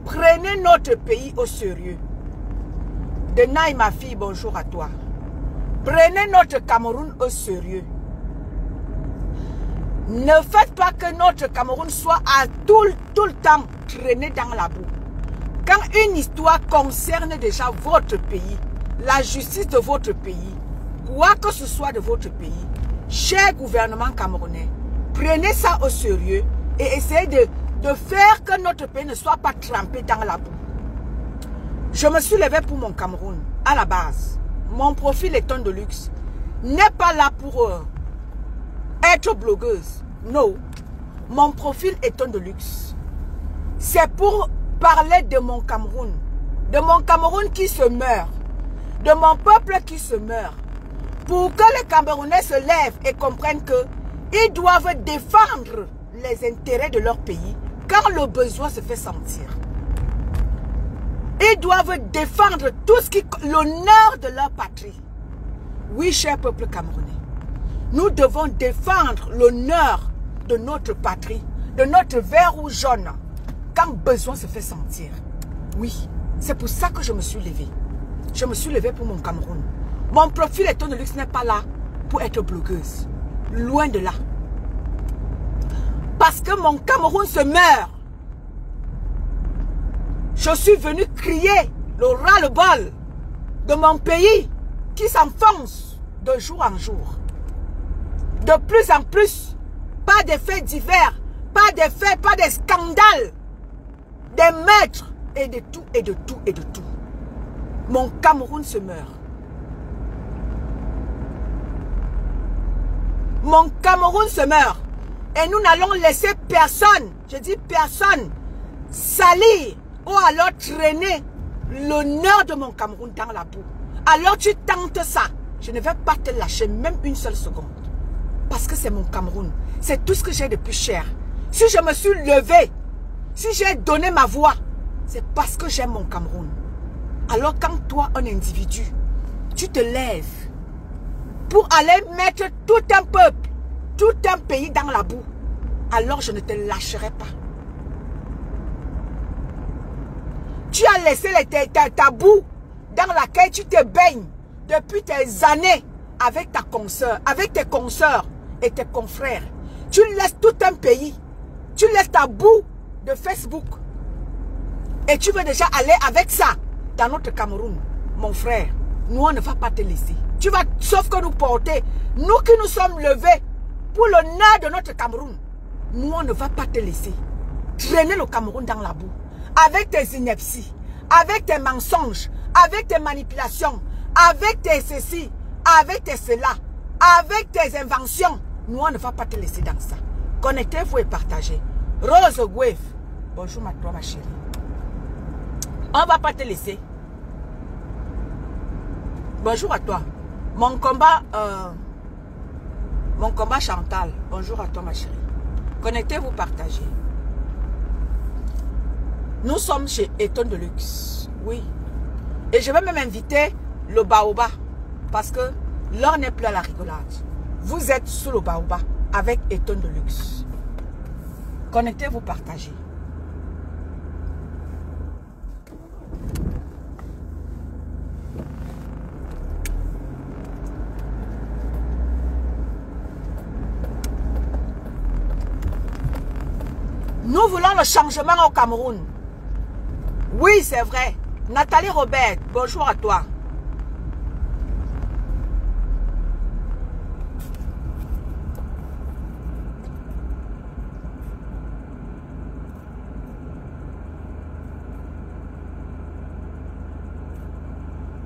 Prenez notre pays au sérieux. Denaï, ma fille, bonjour à toi. Prenez notre Cameroun au sérieux. Ne faites pas que notre Cameroun soit à tout le temps traîné dans la boue. Quand une histoire concerne déjà votre pays, la justice de votre pays, quoi que ce soit de votre pays, cher gouvernement camerounais, prenez ça au sérieux et essayez de faire que notre pays ne soit pas trempé dans la boue. Je me suis levé pour mon Cameroun, à la base. Mon profil est un de luxe. N'est pas là pour être blogueuse. Non. Mon profil est un de luxe. C'est pour parler de mon Cameroun. De mon Cameroun qui se meurt. De mon peuple qui se meurt. Pour que les Camerounais se lèvent et comprennent qu'ils doivent défendre les intérêts de leur pays quand le besoin se fait sentir. Ils doivent défendre tout ce qui l'honneur de leur patrie. Oui, cher peuple camerounais, nous devons défendre l'honneur de notre patrie, de notre vert ou jaune, quand besoin se fait sentir. Oui, c'est pour ça que je me suis levée. Je me suis levée pour mon Cameroun. Mon profil étant de luxe n'est pas là pour être blogueuse. Loin de là. Parce que mon Cameroun se meurt. Je suis venu crier le ras-le-bol de mon pays qui s'enfonce de jour en jour. De plus en plus, pas de faits divers, pas de faits, pas de scandales, des maîtres et de tout, et de tout, et de tout. Mon Cameroun se meurt. Mon Cameroun se meurt. Et nous n'allons laisser personne, je dis personne, salir ou alors traîner l'honneur de mon Cameroun dans la boue. Alors tu tentes ça. Je ne vais pas te lâcher même une seule seconde. Parce que c'est mon Cameroun. C'est tout ce que j'ai de plus cher. Si je me suis levée, si j'ai donné ma voix, c'est parce que j'aime mon Cameroun. Alors quand toi, un individu, tu te lèves pour aller mettre tout un peuple, tout un pays dans la boue, alors je ne te lâcherai pas. Tu as laissé ta boue dans laquelle tu te baignes depuis tes années avec ta consoeur, avec tes consoeurs et tes confrères. Tu laisses tout un pays, tu laisses ta boue de Facebook et tu veux déjà aller avec ça dans notre Cameroun. Mon frère, nous on ne va pas te laisser. Tu vas, sauf que nous porter, nous qui nous sommes levés pour l'honneur de notre Cameroun, nous on ne va pas te laisser traîner le Cameroun dans la boue. Avec tes inepties, avec tes mensonges, avec tes manipulations, avec tes ceci, avec tes cela, avec tes inventions, nous on ne va pas te laisser dans ça. Connectez-vous et partagez. Rose Gouef, bonjour ma chérie. On ne va pas te laisser. Bonjour à toi. Mon combat Chantal, bonjour à toi ma chérie. Connectez-vous, partagez. Nous sommes chez Eton de Luxe. Oui. Et je vais même inviter le Baoba. Parce que l'heure n'est plus à la rigolade. Vous êtes sous le Baoba avec Eton de Luxe. Connectez-vous, partagez. Nous voulons le changement au Cameroun. Oui, c'est vrai. Nathalie Robert, bonjour à toi.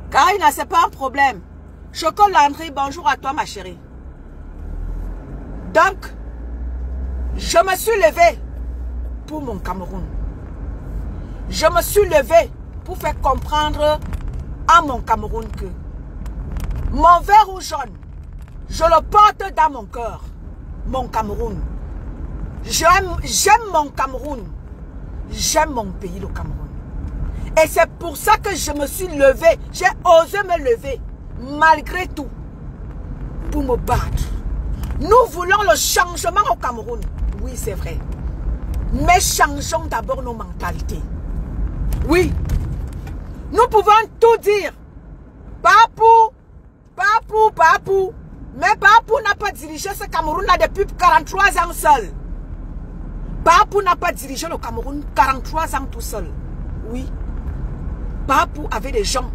Karina, c'est pas un problème. Choco Landry, bonjour à toi ma chérie. Donc, je me suis levée pour mon Cameroun. Je me suis levée pour faire comprendre à mon Cameroun que mon vert ou jaune, je le porte dans mon cœur. Mon Cameroun. J'aime mon Cameroun. J'aime mon pays, le Cameroun. Et c'est pour ça que je me suis levée. J'ai osé me lever, malgré tout, pour me battre. Nous voulons le changement au Cameroun. Oui, c'est vrai. Mais changeons d'abord nos mentalités. Nous pouvons tout dire. Papou, Papou, Papou. Mais Papou n'a pas dirigé ce Cameroun là depuis 43 ans seul. Papou n'a pas dirigé le Cameroun 43 ans tout seul. Oui. Papou avait des gens.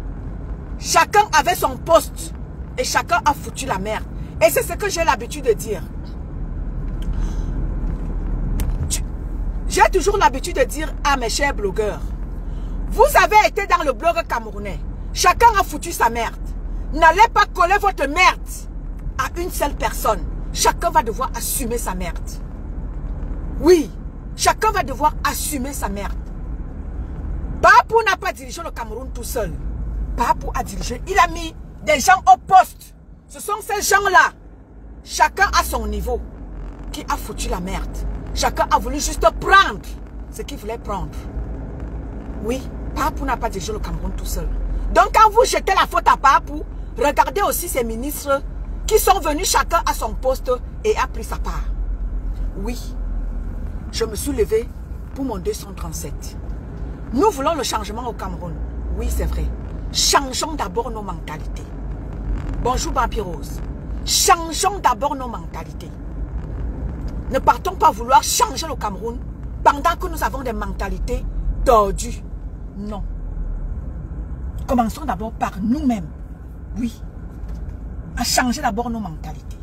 Chacun avait son poste. Et chacun a foutu la merde. Et c'est ce que j'ai l'habitude de dire. J'ai toujours l'habitude de dire à mes chers blogueurs. Vous avez été dans le blog camerounais. Chacun a foutu sa merde. N'allez pas coller votre merde à une seule personne. Chacun va devoir assumer sa merde. Oui, chacun va devoir assumer sa merde. Papou n'a pas dirigé le Cameroun tout seul. Papou a dirigé, il a mis des gens au poste. Ce sont ces gens-là, chacun à son niveau, qui a foutu la merde. Chacun a voulu juste prendre ce qu'il voulait prendre. Oui, Papou n'a pas dirigé le Cameroun tout seul. Donc quand vous jetez la faute à Papou, regardez aussi ces ministres qui sont venus chacun à son poste et a pris sa part. Oui, je me suis levé pour mon 237. Nous voulons le changement au Cameroun. Oui, c'est vrai. Changeons d'abord nos mentalités. Bonjour Bambi Rose. Changeons d'abord nos mentalités. Ne partons pas vouloir changer le Cameroun pendant que nous avons des mentalités tordues. Non. Commençons d'abord par nous-mêmes. Oui. À changer d'abord nos mentalités.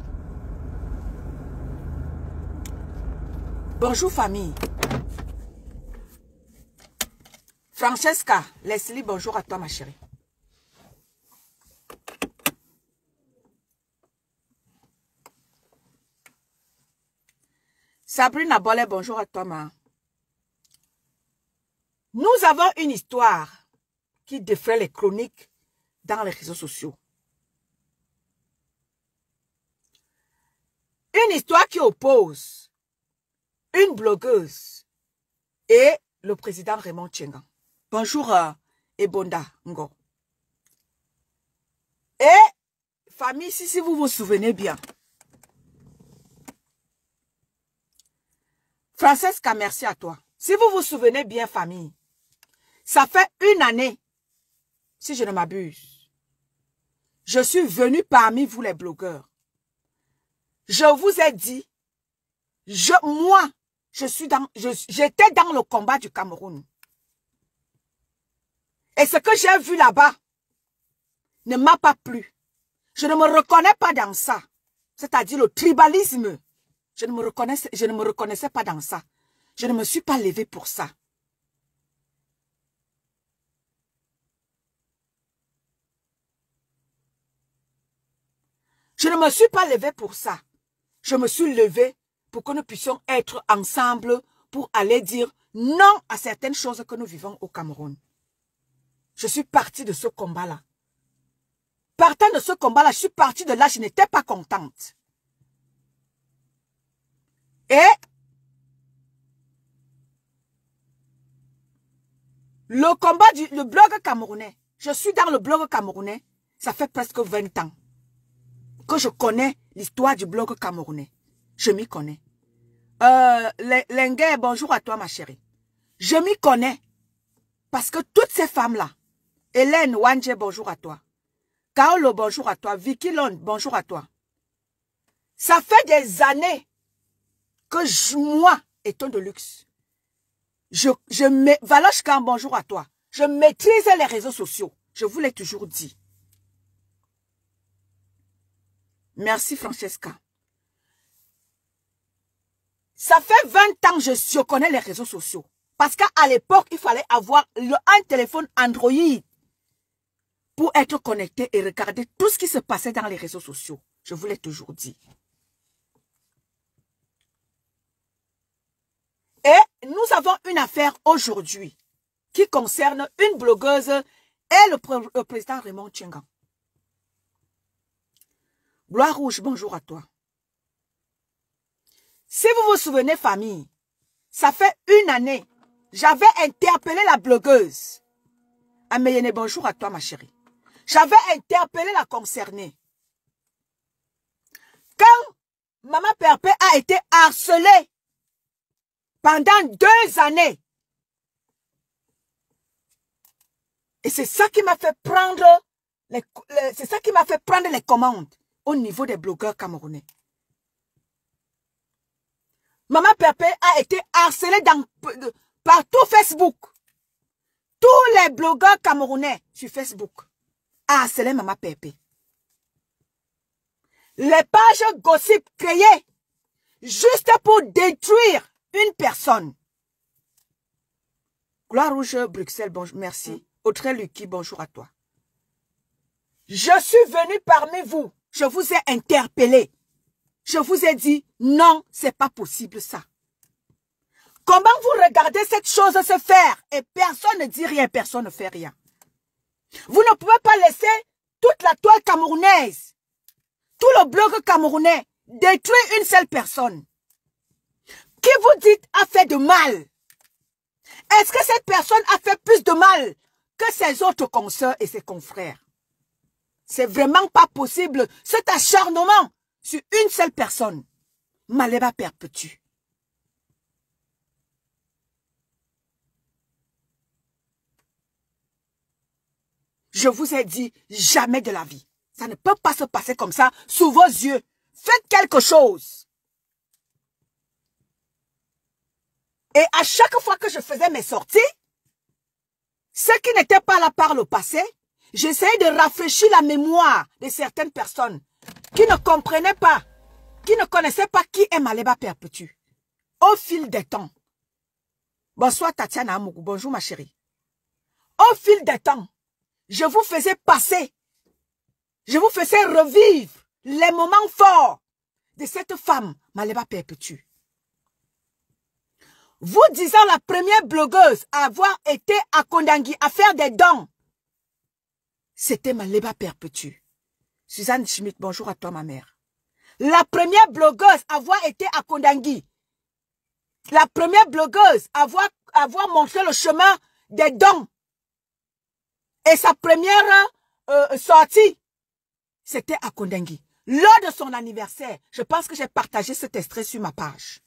Bonjour famille. Francesca, Leslie, bonjour à toi ma chérie. Sabrina Bollet, bonjour à toi ma. Nous avons une histoire qui défraie les chroniques dans les réseaux sociaux. Une histoire qui oppose une blogueuse et le président Raymond Tchengan. Bonjour Ebonda Ngo. Et famille, si vous vous souvenez bien. Francesca, merci à toi. Si vous vous souvenez bien famille, ça fait une année, si je ne m'abuse, je suis venu parmi vous les blogueurs. Je vous ai dit, moi, j'étais dans le combat du Cameroun. Et ce que j'ai vu là-bas ne m'a pas plu. Je ne me reconnais pas dans ça. C'est-à-dire le tribalisme. Je ne me reconnaissais pas dans ça. Je ne me suis pas levée pour ça. Je ne me suis pas levée pour ça. Je me suis levée pour que nous puissions être ensemble pour aller dire non à certaines choses que nous vivons au Cameroun. Je suis partie de ce combat-là. Partant de ce combat-là, je suis partie de là, je n'étais pas contente. Et le combat le blog camerounais, je suis dans le blog camerounais, ça fait presque 20 ans que je connais l'histoire du blog camerounais. Je m'y connais. Lengue, bonjour à toi ma chérie. Je m'y connais. Parce que toutes ces femmes-là, Hélène Wanje, bonjour à toi. Kaolo, bonjour à toi. Vicky Lond, bonjour à toi. Ça fait des années que moi, étant de luxe, Valoche Khan, bonjour à toi. Je maîtrise les réseaux sociaux. Je vous l'ai toujours dit. Merci Francesca. Ça fait 20 ans que je connais les réseaux sociaux. Parce qu'à l'époque, il fallait avoir un téléphone Android pour être connecté et regarder tout ce qui se passait dans les réseaux sociaux. Je vous l'ai toujours dit. Et nous avons une affaire aujourd'hui qui concerne une blogueuse et le président Raymond Tchengan. Gloire Rouge, bonjour à toi. Si vous vous souvenez, famille, ça fait une année, j'avais interpellé la blogueuse. Ameyene, bonjour à toi, ma chérie. J'avais interpellé la concernée. Quand Maman Perpé a été harcelée pendant 2 années, Et c'est ça qui m'a fait prendre c'est ça qui m'a fait prendre les commandes au niveau des blogueurs camerounais. Maman Pépé a été harcelée par tout Facebook. Tous les blogueurs camerounais sur Facebook a harcelé Maman Pépé. Les pages gossip créées juste pour détruire une personne. Gloire Rouge, Bruxelles, bonjour, merci. Audrey Lucky, bonjour à toi. Je suis venu parmi vous. Je vous ai interpellé. Je vous ai dit, non, c'est pas possible ça. Comment vous regardez cette chose se faire et personne ne dit rien, personne ne fait rien. Vous ne pouvez pas laisser toute la toile camerounaise, tout le blog camerounais détruire une seule personne. Qui vous dites a fait de mal? Est-ce que cette personne a fait plus de mal que ses autres consoeurs et ses confrères? C'est vraiment pas possible cet acharnement sur une seule personne. Maleba perpétue. Je vous ai dit, jamais de la vie. Ça ne peut pas se passer comme ça sous vos yeux. Faites quelque chose. Et à chaque fois que je faisais mes sorties, ceux qui n'étaient pas là par le passé, j'essayais de rafraîchir la mémoire de certaines personnes qui ne comprenaient pas, qui ne connaissaient pas qui est Maleba Perpétue. Au fil des temps. Bonsoir Tatiana Amougou, bonjour ma chérie. Au fil des temps, je vous faisais passer, je vous faisais revivre les moments forts de cette femme, Maleba Perpétue. Vous disant la première blogueuse à avoir été à Kondangui à faire des dons, c'était Maleba Perpétue. Suzanne Schmidt, bonjour à toi ma mère. La première blogueuse à avoir été à Kondangui, la première blogueuse à avoir montré le chemin des dons, et sa première sortie, c'était à Kondangui. Lors de son anniversaire, je pense que j'ai partagé cet extrait sur ma page.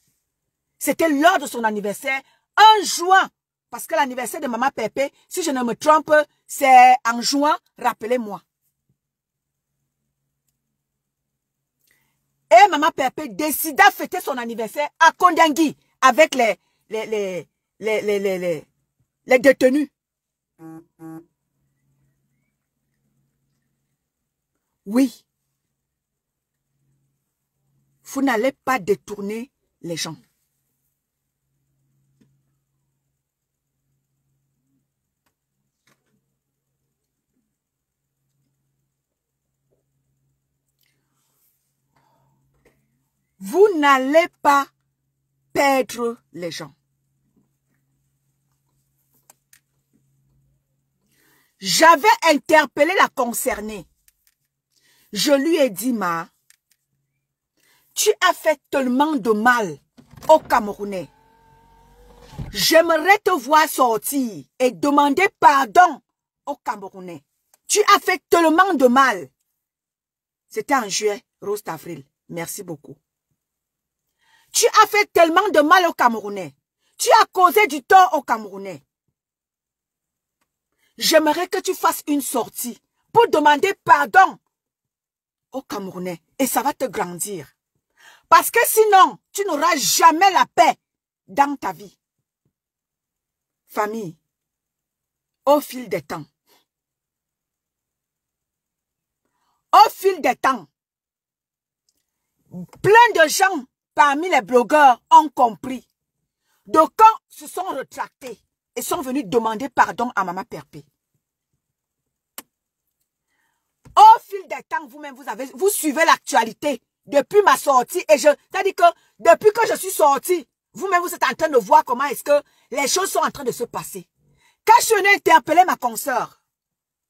C'était lors de son anniversaire, en juin. Parce que l'anniversaire de Maman Pépé, si je ne me trompe, c'est en juin, rappelez-moi. Et Maman Pépé décida de fêter son anniversaire à Kondangui avec les détenus. Oui. Vous n'allez pas détourner les gens. Vous n'allez pas perdre les gens. J'avais interpellé la concernée. Je lui ai dit, Ma, tu as fait tellement de mal aux Camerounais. J'aimerais te voir sortir et demander pardon aux Camerounais. Tu as fait tellement de mal. C'était en juillet, Rose d'avril. Merci beaucoup. Tu as fait tellement de mal aux Camerounais. Tu as causé du tort aux Camerounais. J'aimerais que tu fasses une sortie pour demander pardon aux Camerounais. Et ça va te grandir. Parce que sinon, tu n'auras jamais la paix dans ta vie. Famille, au fil des temps, plein de gens parmi les blogueurs ont compris. D'aucuns se sont retractés et sont venus demander pardon à Maman Pépé. Au fil des temps, vous-même, vous suivez l'actualité depuis ma sortie. Et c'est-à-dire que depuis que je suis sortie, vous-même, vous êtes en train de voir comment est-ce que les choses sont en train de se passer. Quand je suis venue interpeller ma consoeur,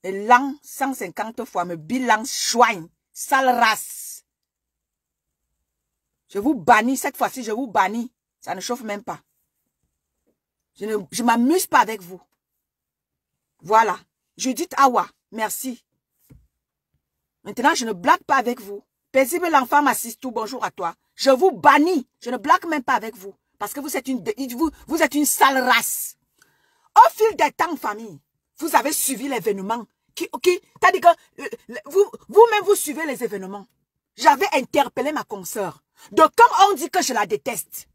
le lang 150 fois, me bilan chouin, sale race. Je vous bannis, cette fois-ci, je vous bannis. Ça ne chauffe même pas. Je ne m'amuse pas avec vous. Voilà. Judith Awa, merci. Maintenant, je ne blague pas avec vous. Paisible l'enfant m'assiste tout, bonjour à toi. Je vous bannis. Je ne blague même pas avec vous. Parce que vous êtes une sale race. Au fil des temps, famille, vous avez suivi l'événement. T'as dit que vous-même, vous suivez les événements. J'avais interpellé ma consoeur. Donc, quand on dit que je la déteste,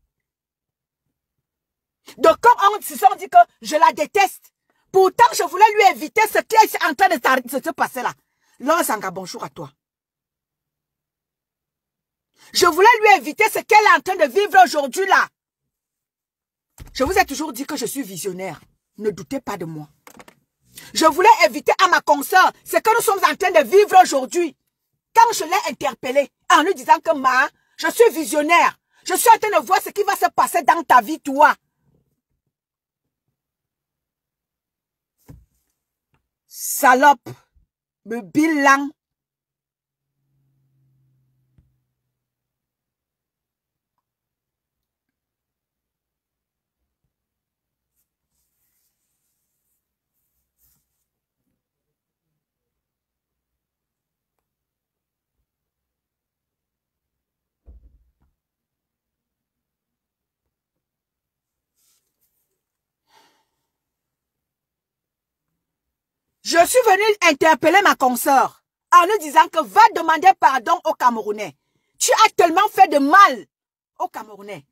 donc, quand on dit que je la déteste, pourtant, je voulais lui éviter ce qui est en train de se passer là. Lozanga, bonjour à toi. Je voulais lui éviter ce qu'elle est en train de vivre aujourd'hui là. Je vous ai toujours dit que je suis visionnaire. Ne doutez pas de moi. Je voulais éviter à ma consoeur ce que nous sommes en train de vivre aujourd'hui. Quand je l'ai interpellée en lui disant que je suis visionnaire. Je suis en train de voir ce qui va se passer dans ta vie, toi. Salope. Le bilan. Je suis venue interpeller ma consoeur en lui disant que va demander pardon aux Camerounais. Tu as tellement fait de mal aux Camerounais.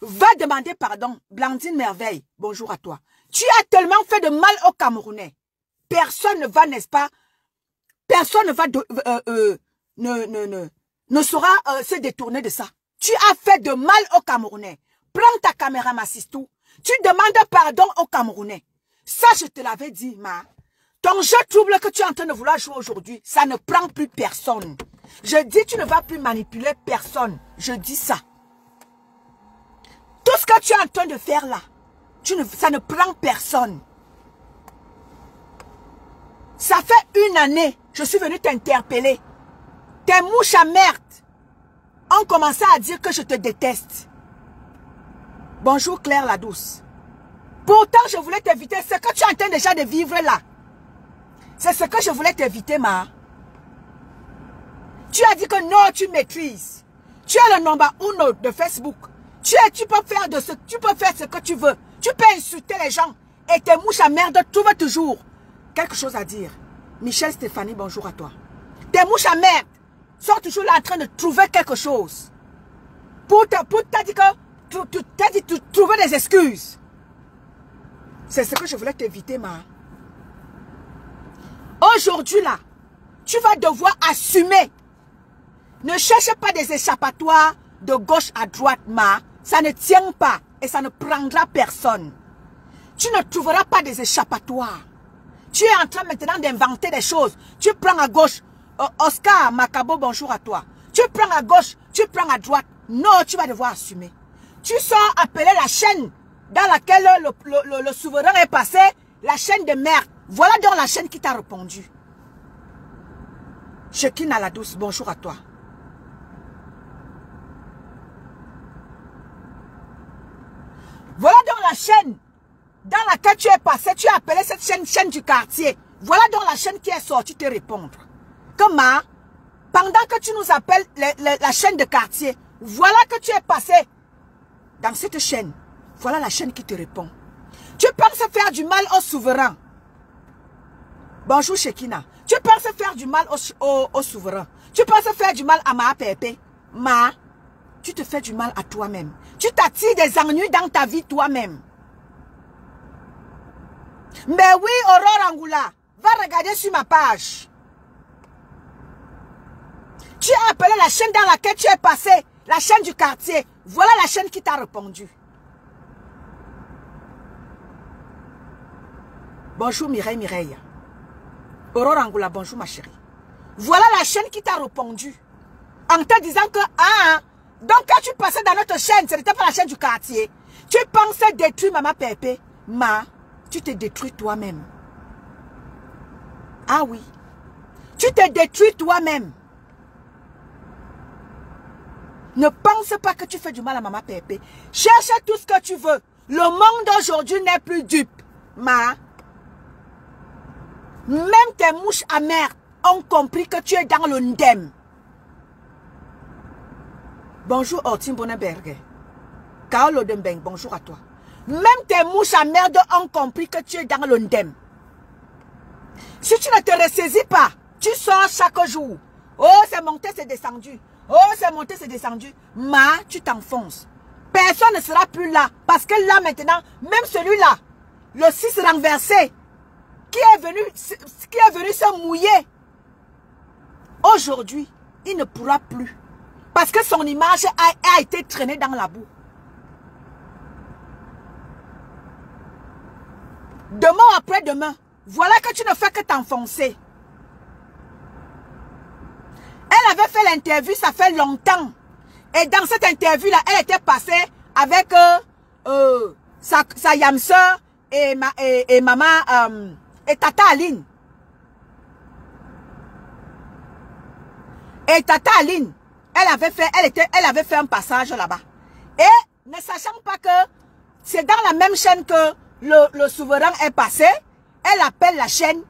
Va demander pardon. Blandine Merveille, bonjour à toi. Tu as tellement fait de mal aux Camerounais. Personne ne va, n'est-ce pas, personne ne va ne saura se détourner de ça. Tu as fait de mal aux Camerounais. Prends ta caméra, Massistou. Tu demandes pardon aux Camerounais. Ça, je te l'avais dit, ma. Ton jeu trouble que tu es en train de vouloir jouer aujourd'hui, ça ne prend plus personne. Je dis, tu ne vas plus manipuler personne. Je dis ça. Tout ce que tu es en train de faire là, ça ne prend personne. Ça fait une année, je suis venue t'interpeller. Tes mouches à merde ont commencé à dire que je te déteste. Bonjour Claire la douce. Pourtant, je voulais t'éviter ce que tu es en train déjà de vivre là. C'est ce que je voulais t'éviter, ma. Tu as dit que non, tu maîtrises. Tu es le number 1 de Facebook. Tu peux faire ce que tu veux. Tu peux insulter les gens. Et tes mouches à merde trouvent toujours quelque chose à dire. Michel Stéphanie, bonjour à toi. Tes mouches à merde sont toujours là en train de trouver quelque chose. T'as dit que tu trouvais des excuses. C'est ce que je voulais t'éviter, ma. Aujourd'hui, là, tu vas devoir assumer. Ne cherche pas des échappatoires de gauche à droite, ma. Ça ne tient pas et ça ne prendra personne. Tu ne trouveras pas des échappatoires. Tu es en train maintenant d'inventer des choses. Tu prends à gauche. Oscar Macabo, bonjour à toi. Tu prends à gauche, tu prends à droite. Non, tu vas devoir assumer. Tu sors appeler la chaîne dans laquelle le souverain est passé, la chaîne de merde. Voilà donc la chaîne qui t'a répondu. Chekina la douce, bonjour à toi. Voilà donc la chaîne dans laquelle tu es passé. Tu as appelé cette chaîne du quartier. Voilà donc la chaîne qui est sortie te répondre. Comment? Pendant que tu nous appelles la chaîne de quartier, voilà que tu es passé dans cette chaîne. Voilà la chaîne qui te répond. Tu penses faire du mal au souverain. Bonjour Shekina. Tu penses faire du mal au souverain. Tu penses faire du mal à Ma Pépé. Ma, tu te fais du mal à toi-même. Tu t'attires des ennuis dans ta vie toi-même. Mais oui, Aurore Angoula, va regarder sur ma page. Tu as appelé la chaîne dans laquelle tu es passé, la chaîne du quartier. Voilà la chaîne qui t'a répondu. Bonjour Mireille. Aurore Angoula, bonjour ma chérie. Voilà la chaîne qui t'a répondu. En te disant que, donc quand tu passais dans notre chaîne, ce n'était pas la chaîne du quartier. Tu pensais détruire Maman Pépé. Tu te détruis toi-même. Ah oui. Tu te détruis toi-même. Ne pense pas que tu fais du mal à Maman Pépé. Cherche tout ce que tu veux. Le monde aujourd'hui n'est plus dupe. Même tes mouches amères ont compris que tu es dans le ndem. Bonjour Ortin Bonneberg. Carl Odenbeng, bonjour à toi. Même tes mouches amères ont compris que tu es dans le ndem. Si tu ne te ressaisis pas, tu sors chaque jour. Oh, c'est monté, c'est descendu. Oh, c'est monté, c'est descendu. Tu t'enfonces. Personne ne sera plus là. Parce que là, maintenant, même celui-là, le 6 renversé, qui est venu se mouiller, aujourd'hui, il ne pourra plus. Parce que son image a été traînée dans la boue. Demain après-demain, voilà que tu ne fais que t'enfoncer. Elle avait fait l'interview, ça fait longtemps. Et dans cette interview-là, elle était passée avec sa yam-sœur et maman et Tata Aline. Et Tata Aline, elle avait fait un passage là-bas. Et ne sachant pas que c'est dans la même chaîne que le souverain est passé, elle appelle la chaîne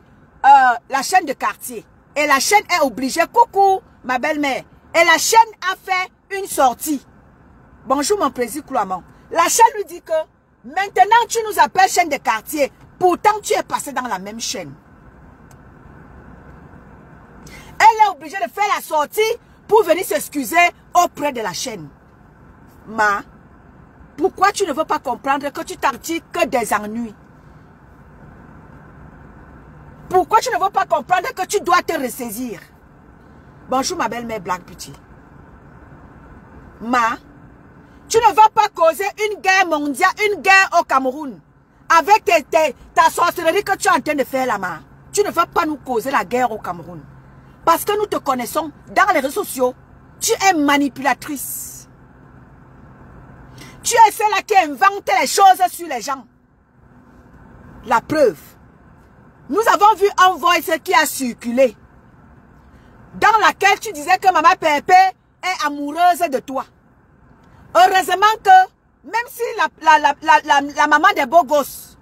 de quartier. Et la chaîne est obligée, coucou ma belle-mère. Et la chaîne a fait une sortie. Bonjour mon président Cloamant. La chaîne lui dit que maintenant tu nous appelles chaîne de quartier. Pourtant tu es passé dans la même chaîne. Elle est obligée de faire la sortie pour venir s'excuser auprès de la chaîne. Pourquoi tu ne veux pas comprendre que tu t'en tires que des ennuis? Pourquoi tu ne veux pas comprendre que tu dois te ressaisir? Bonjour ma belle-mère Black Beauty. Tu ne vas pas causer une guerre mondiale, une guerre au Cameroun. Avec ta sorcellerie que tu es en train de faire là, tu ne vas pas nous causer la guerre au Cameroun. Parce que nous te connaissons dans les réseaux sociaux. Tu es manipulatrice. Tu es celle qui invente les choses sur les gens. La preuve. Nous avons vu un voice qui a circulé. Dans laquelle tu disais que Maman Pépé est amoureuse de toi. Heureusement que, même si la maman des beaux gosses,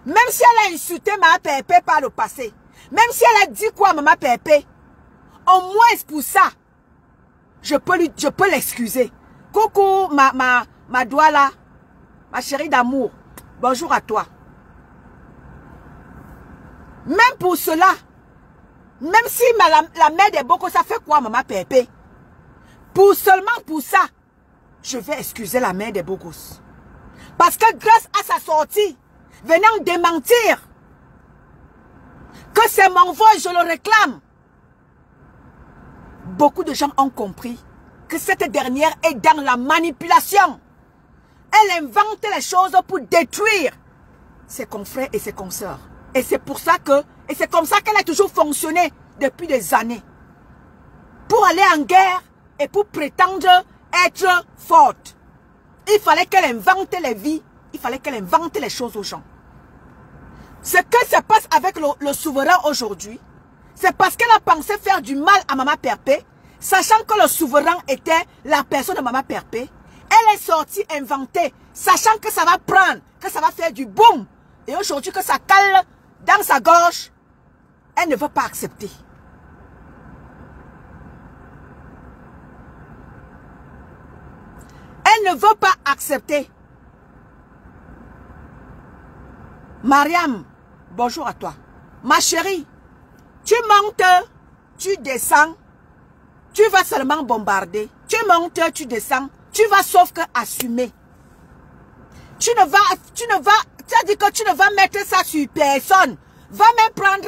même si elle a insulté Maman Pépé par le passé, même si elle a dit quoi à Maman Pépé, au moins pour ça, je peux l'excuser. Coucou ma Douala, ma chérie d'amour, bonjour à toi. Même pour cela, même si la mère des bocaux, ça fait quoi Maman Pépé? Seulement pour ça, je vais excuser la mère des beaux gosses. Parce que grâce à sa sortie, venant démentir que c'est mon voix, je le réclame. Beaucoup de gens ont compris que cette dernière est dans la manipulation. Elle invente les choses pour détruire ses confrères et ses consoeurs. Et c'est pour ça que, et c'est comme ça qu'elle a toujours fonctionné depuis des années. Pour aller en guerre et pour prétendre être forte. Il fallait qu'elle invente les vies, il fallait qu'elle invente les choses aux gens. Ce que se passe avec le souverain aujourd'hui, c'est parce qu'elle a pensé faire du mal à Maman Pépé, sachant que le souverain était la personne de Maman Pépé. Elle est sortie inventer, sachant que ça va prendre, que ça va faire du boom. Et aujourd'hui que ça cale dans sa gorge, elle ne veut pas accepter. Elle ne veut pas accepter. Mariam, bonjour à toi. Ma chérie, tu montes, tu descends, tu vas seulement bombarder. Tu montes, tu descends, tu vas sauf que assumer. Tu as dit que tu ne vas mettre ça sur personne. Va même prendre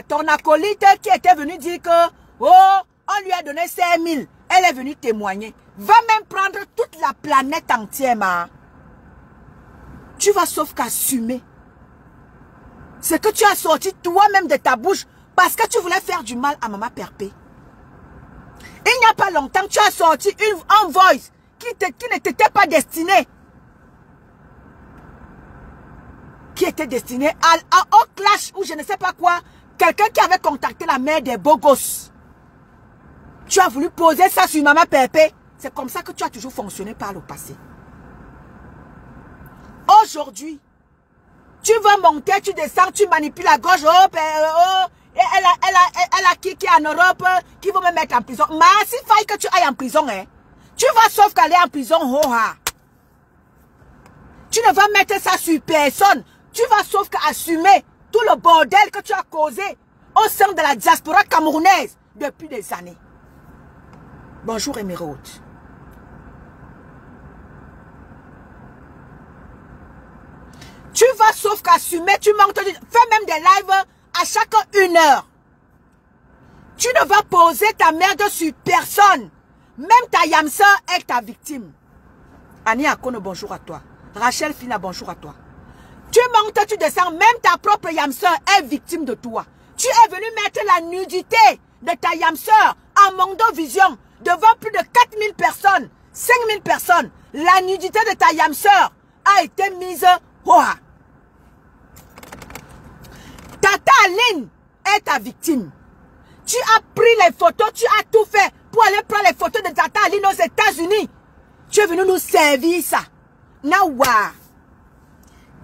ton acolyte qui était venu dire que, oh, on lui a donné 5000. Elle est venue témoigner. Va même prendre toute la planète entière, Tu vas sauf qu'assumer. Ce que tu as sorti toi-même de ta bouche parce que tu voulais faire du mal à Maman Pépé. Il n'y a pas longtemps, tu as sorti un voice qui ne t'était pas destiné. Qui était destiné au clash ou je ne sais pas quoi. Quelqu'un qui avait contacté la mère des beaux gosses. Tu as voulu poser ça sur Maman Pépé. C'est comme ça que tu as toujours fonctionné par le passé. Aujourd'hui, tu vas monter, tu descends, tu manipules à gauche. Et elle a qui est en Europe, qui va me mettre en prison. Mais s'il faille que tu ailles en prison, tu vas sauf qu'aller en prison. Tu ne vas mettre ça sur personne. Tu vas sauf qu'assumer tout le bordel que tu as causé au sein de la diaspora camerounaise depuis des années. Bonjour Émeraude. Tu vas sauf qu'assumer, tu manques, fais même des lives à chaque 1 heure. Tu ne vas poser ta merde sur personne. Même ta Yamsa est ta victime. Annie Akono, bonjour à toi. Rachel Fina, bonjour à toi. Tu montes, tu descends, même ta propre Yamsa est victime de toi. Tu es venu mettre la nudité de ta Yamsa en Mondo Vision devant plus de 4000 personnes, 5000 personnes. La nudité de ta Yamsa a été mise au Tata Aline est ta victime. Tu as pris les photos, tu as tout fait pour aller prendre les photos de Tata Aline aux États-Unis. Tu es venu nous servir ça. Nawa.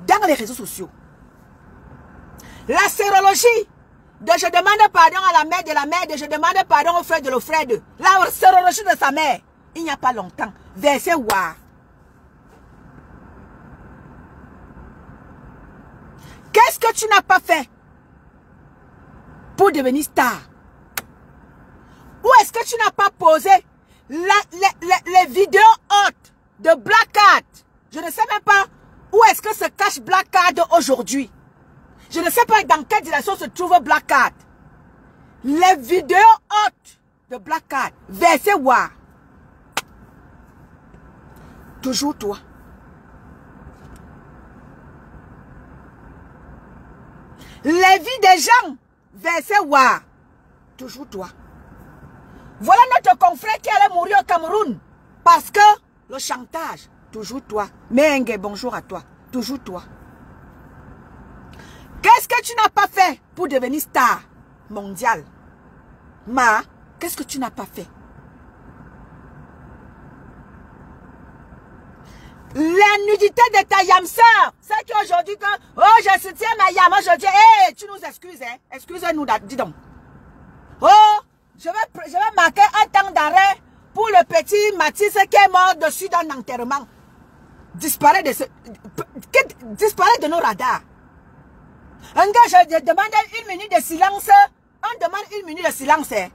Dans les réseaux sociaux. La sérologie de je demande pardon à la mère de je demande pardon au frère de le frère de. La sérologie de sa mère. Il n'y a pas longtemps. Verset Wa. Qu'est-ce que tu n'as pas fait pour devenir star? Où est-ce que tu n'as pas posé les vidéos hautes de Black Card? Je ne sais même pas où est-ce que se cache Black Card aujourd'hui. Je ne sais pas dans quelle direction se trouve Black Card. Les vidéos hautes de Black Card. Verset Wa. Toujours toi. Les vies des gens. Verset Wa. Toujours toi. Voilà notre confrère qui allait mourir au Cameroun. Parce que le chantage, toujours toi. Mengue, bonjour à toi. Toujours toi. Qu'est-ce que tu n'as pas fait pour devenir star mondiale? Ma, qu'est-ce que tu n'as pas fait? La nudité de ta Yamsa. C'est qu'aujourd'hui, oh, je soutiens ma Yam aujourd'hui. Hé, tu nous excuses, hein? Excusez-nous, dis donc. Oh, je vais marquer un temps d'arrêt pour le petit Mathis qui est mort dessus d'un enterrement. Disparaît de nos radars. Un gars, je demande 1 minute de silence. On demande 1 minute de silence. Hein,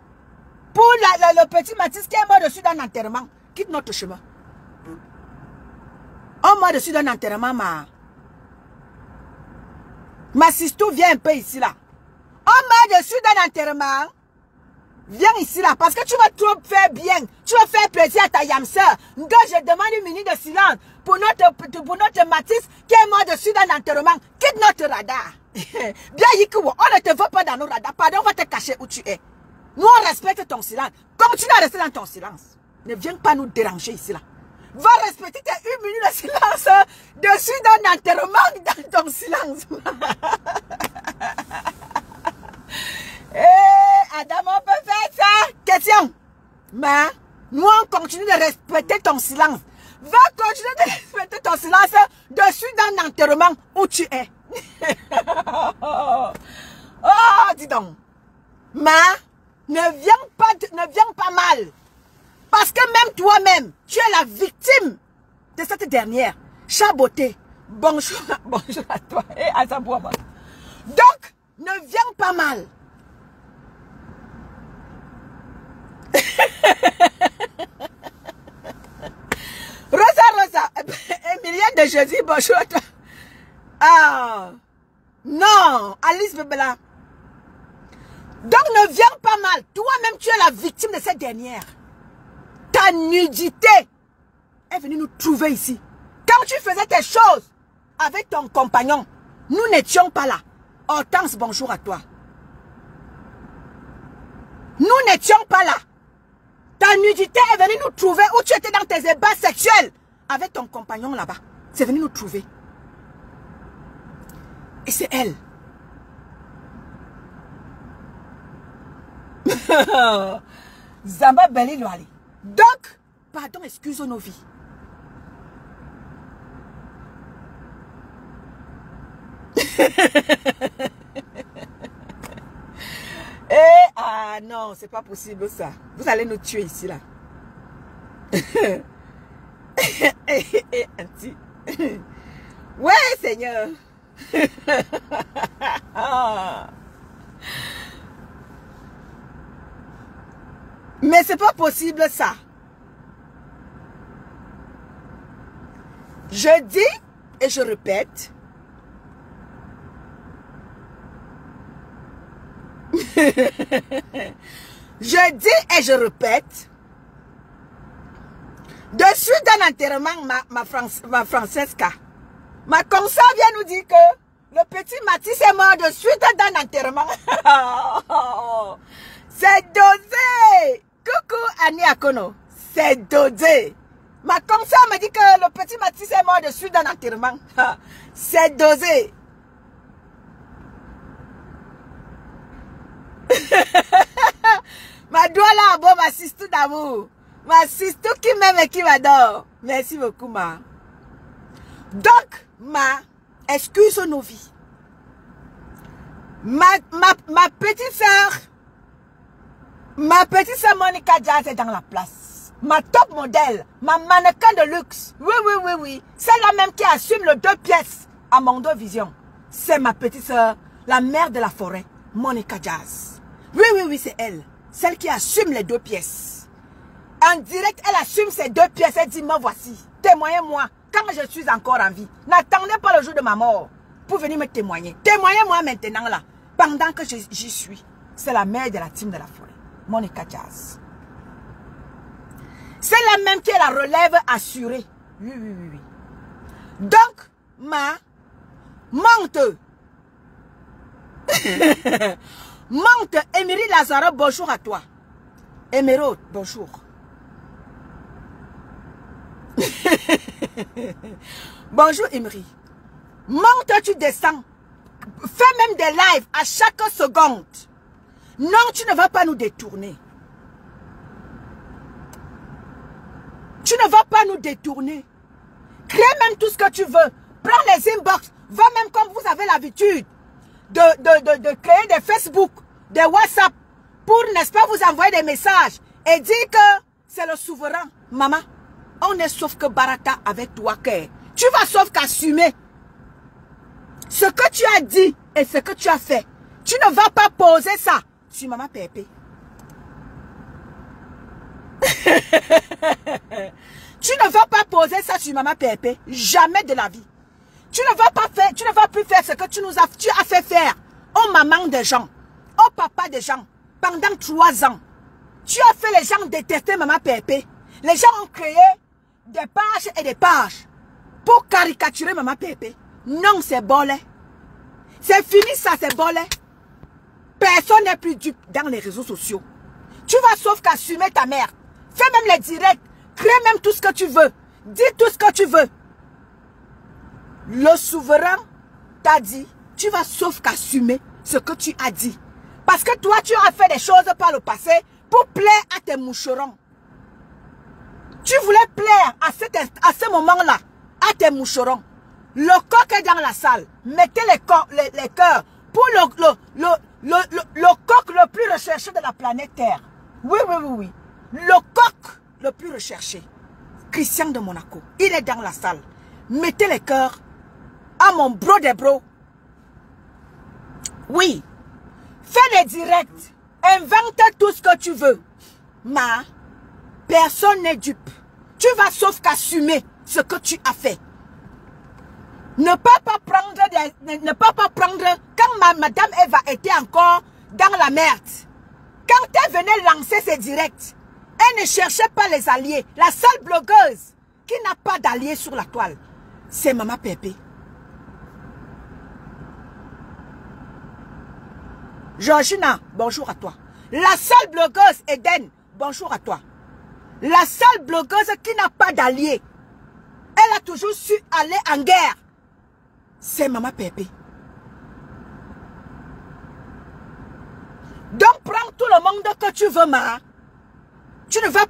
pour le petit Mathis qui est mort dessus d'un enterrement. Quitte notre chemin. On mort dessus d'un enterrement, ma sistou, viens un peu ici, là. On mort dessus d'un enterrement. Viens ici, là, parce que tu vas trop faire bien. Tu vas faire plaisir à ta Yamsa. Nga, je demande 1 minute de silence pour notre Mathis qui est mort dessus d'un enterrement. Quitte notre radar. Bien, Yikuwo, on ne te veut pas dans nos radars. Pardon, on va te cacher où tu es. Nous, on respecte ton silence. Continue à rester dans ton silence. Ne viens pas nous déranger ici, là. Va respecter tes 1 minute de silence dessus d'un enterrement dans ton silence. Adam, on peut faire ça? Question. Mais, nous, on continue de respecter ton silence. Va continuer de respecter ton silence dessus d'un enterrement où tu es. Oh, dis donc. Mais, ne viens pas mal. Parce que même toi-même, tu es la victime de cette dernière. Chaboté, bonjour à toi et à Zabouama. Donc, ne viens pas mal. Rosa, Emilien de Jésus, bonjour à toi. Ah, non, Alice Bebela. Donc, ne viens pas mal. Toi-même, tu es la victime de cette dernière. Ta nudité est venue nous trouver ici. Quand tu faisais tes choses avec ton compagnon, nous n'étions pas là. Hortense, bonjour à toi. Nous n'étions pas là. Ta nudité est venue nous trouver où tu étais dans tes ébats sexuels avec ton compagnon là-bas. C'est venu nous trouver. Et c'est elle. Zamba Beli Loali. Donc, pardon, excuse nos vies. Ah non, c'est pas possible ça. Vous allez nous tuer ici là. Ouais, Seigneur. Mais c'est pas possible ça. Je dis et je répète. Je dis et je répète. De suite d'un enterrement, ma Francesca, ma consoeur vient nous dire que le petit Mathis est mort de suite d'un enterrement. C'est dosé. Coucou Annie Akono. C'est dosé. Ma consoeur me dit que le petit Mathis est mort de suite d'un enterrement. C'est dosé. Ma doigt là, bon, ma sister d'amour. Ma sister qui m'aime et qui m'adore. Merci beaucoup, ma. Donc, ma, excuse nos vies. Ma petite soeur Monica Jazz est dans la place. Ma top modèle, ma mannequin de luxe. Oui. Celle-là même qui assume le 2 pièces à Mondo Vision. C'est ma petite soeur, la mère de la forêt, Monica Jazz. Oui, c'est elle. Celle qui assume les 2 pièces. En direct, elle assume ces 2 pièces. Elle dit, me voici. Témoignez-moi quand je suis encore en vie. N'attendez pas le jour de ma mort pour venir me témoigner. Témoignez-moi maintenant là. Pendant que j'y suis. C'est la mère de la team de la forêt. Monica Jazz. C'est la même qui est la relève assurée. Oui. Donc, monte. Monte, Émilie Lazaro, bonjour à toi. Émeraude, bonjour. Bonjour Émilie. Monte, tu descends. Fais même des lives à chaque seconde. Non, tu ne vas pas nous détourner. Tu ne vas pas nous détourner. Crée même tout ce que tu veux. Prends les inbox. Va même comme vous avez l'habitude de créer des Facebook, des WhatsApp pour, n'est-ce pas, vous envoyer des messages et dire que c'est le souverain. Maman, on est sauf que Barata avec toi. Tu vas sauf qu'assumer ce que tu as dit et ce que tu as fait. Tu ne vas pas poser ça sur Maman Pépé. Tu ne vas pas poser ça sur Maman Pépé. Jamais de la vie. Tu ne vas pas faire, tu ne vas plus faire ce que tu as fait faire aux mamans des gens, aux papas des gens, pendant 3 ans. Tu as fait les gens détester Maman Pépé. Les gens ont créé des pages et des pages pour caricaturer Maman Pépé. Non, c'est bolé. C'est fini ça, c'est bolé. Personne n'est plus dupe dans les réseaux sociaux. Tu vas sauf qu'assumer ta mère. Fais même les directs. Crée même tout ce que tu veux. Dis tout ce que tu veux. Le souverain t'a dit, tu vas sauf qu'assumer ce que tu as dit. Parce que toi, tu as fait des choses par le passé pour plaire à tes moucherons. Tu voulais plaire à ce moment-là à tes moucherons. Le coq est dans la salle. Mettez les cœurs pour le coq le plus recherché de la planète Terre. Oui. Le coq le plus recherché. Christian de Monaco. Il est dans la salle. Mettez les cœurs à mon bro des bros. Oui. Fais des directs. Invente tout ce que tu veux. Mais personne n'est dupe. Tu vas sauf qu'assumer ce que tu as fait. Ne pas prendre quand madame Eva était encore dans la merde. Quand elle venait lancer ses directs, elle ne cherchait pas les alliés. La seule blogueuse qui n'a pas d'alliés sur la toile, c'est Maman Pépé. Georgina, bonjour à toi. La seule blogueuse Eden, bonjour à toi. La seule blogueuse qui n'a pas d'alliés, elle a toujours su aller en guerre, c'est Maman Pépé. Donc prends tout le monde que tu veux, ma. Tu ne vas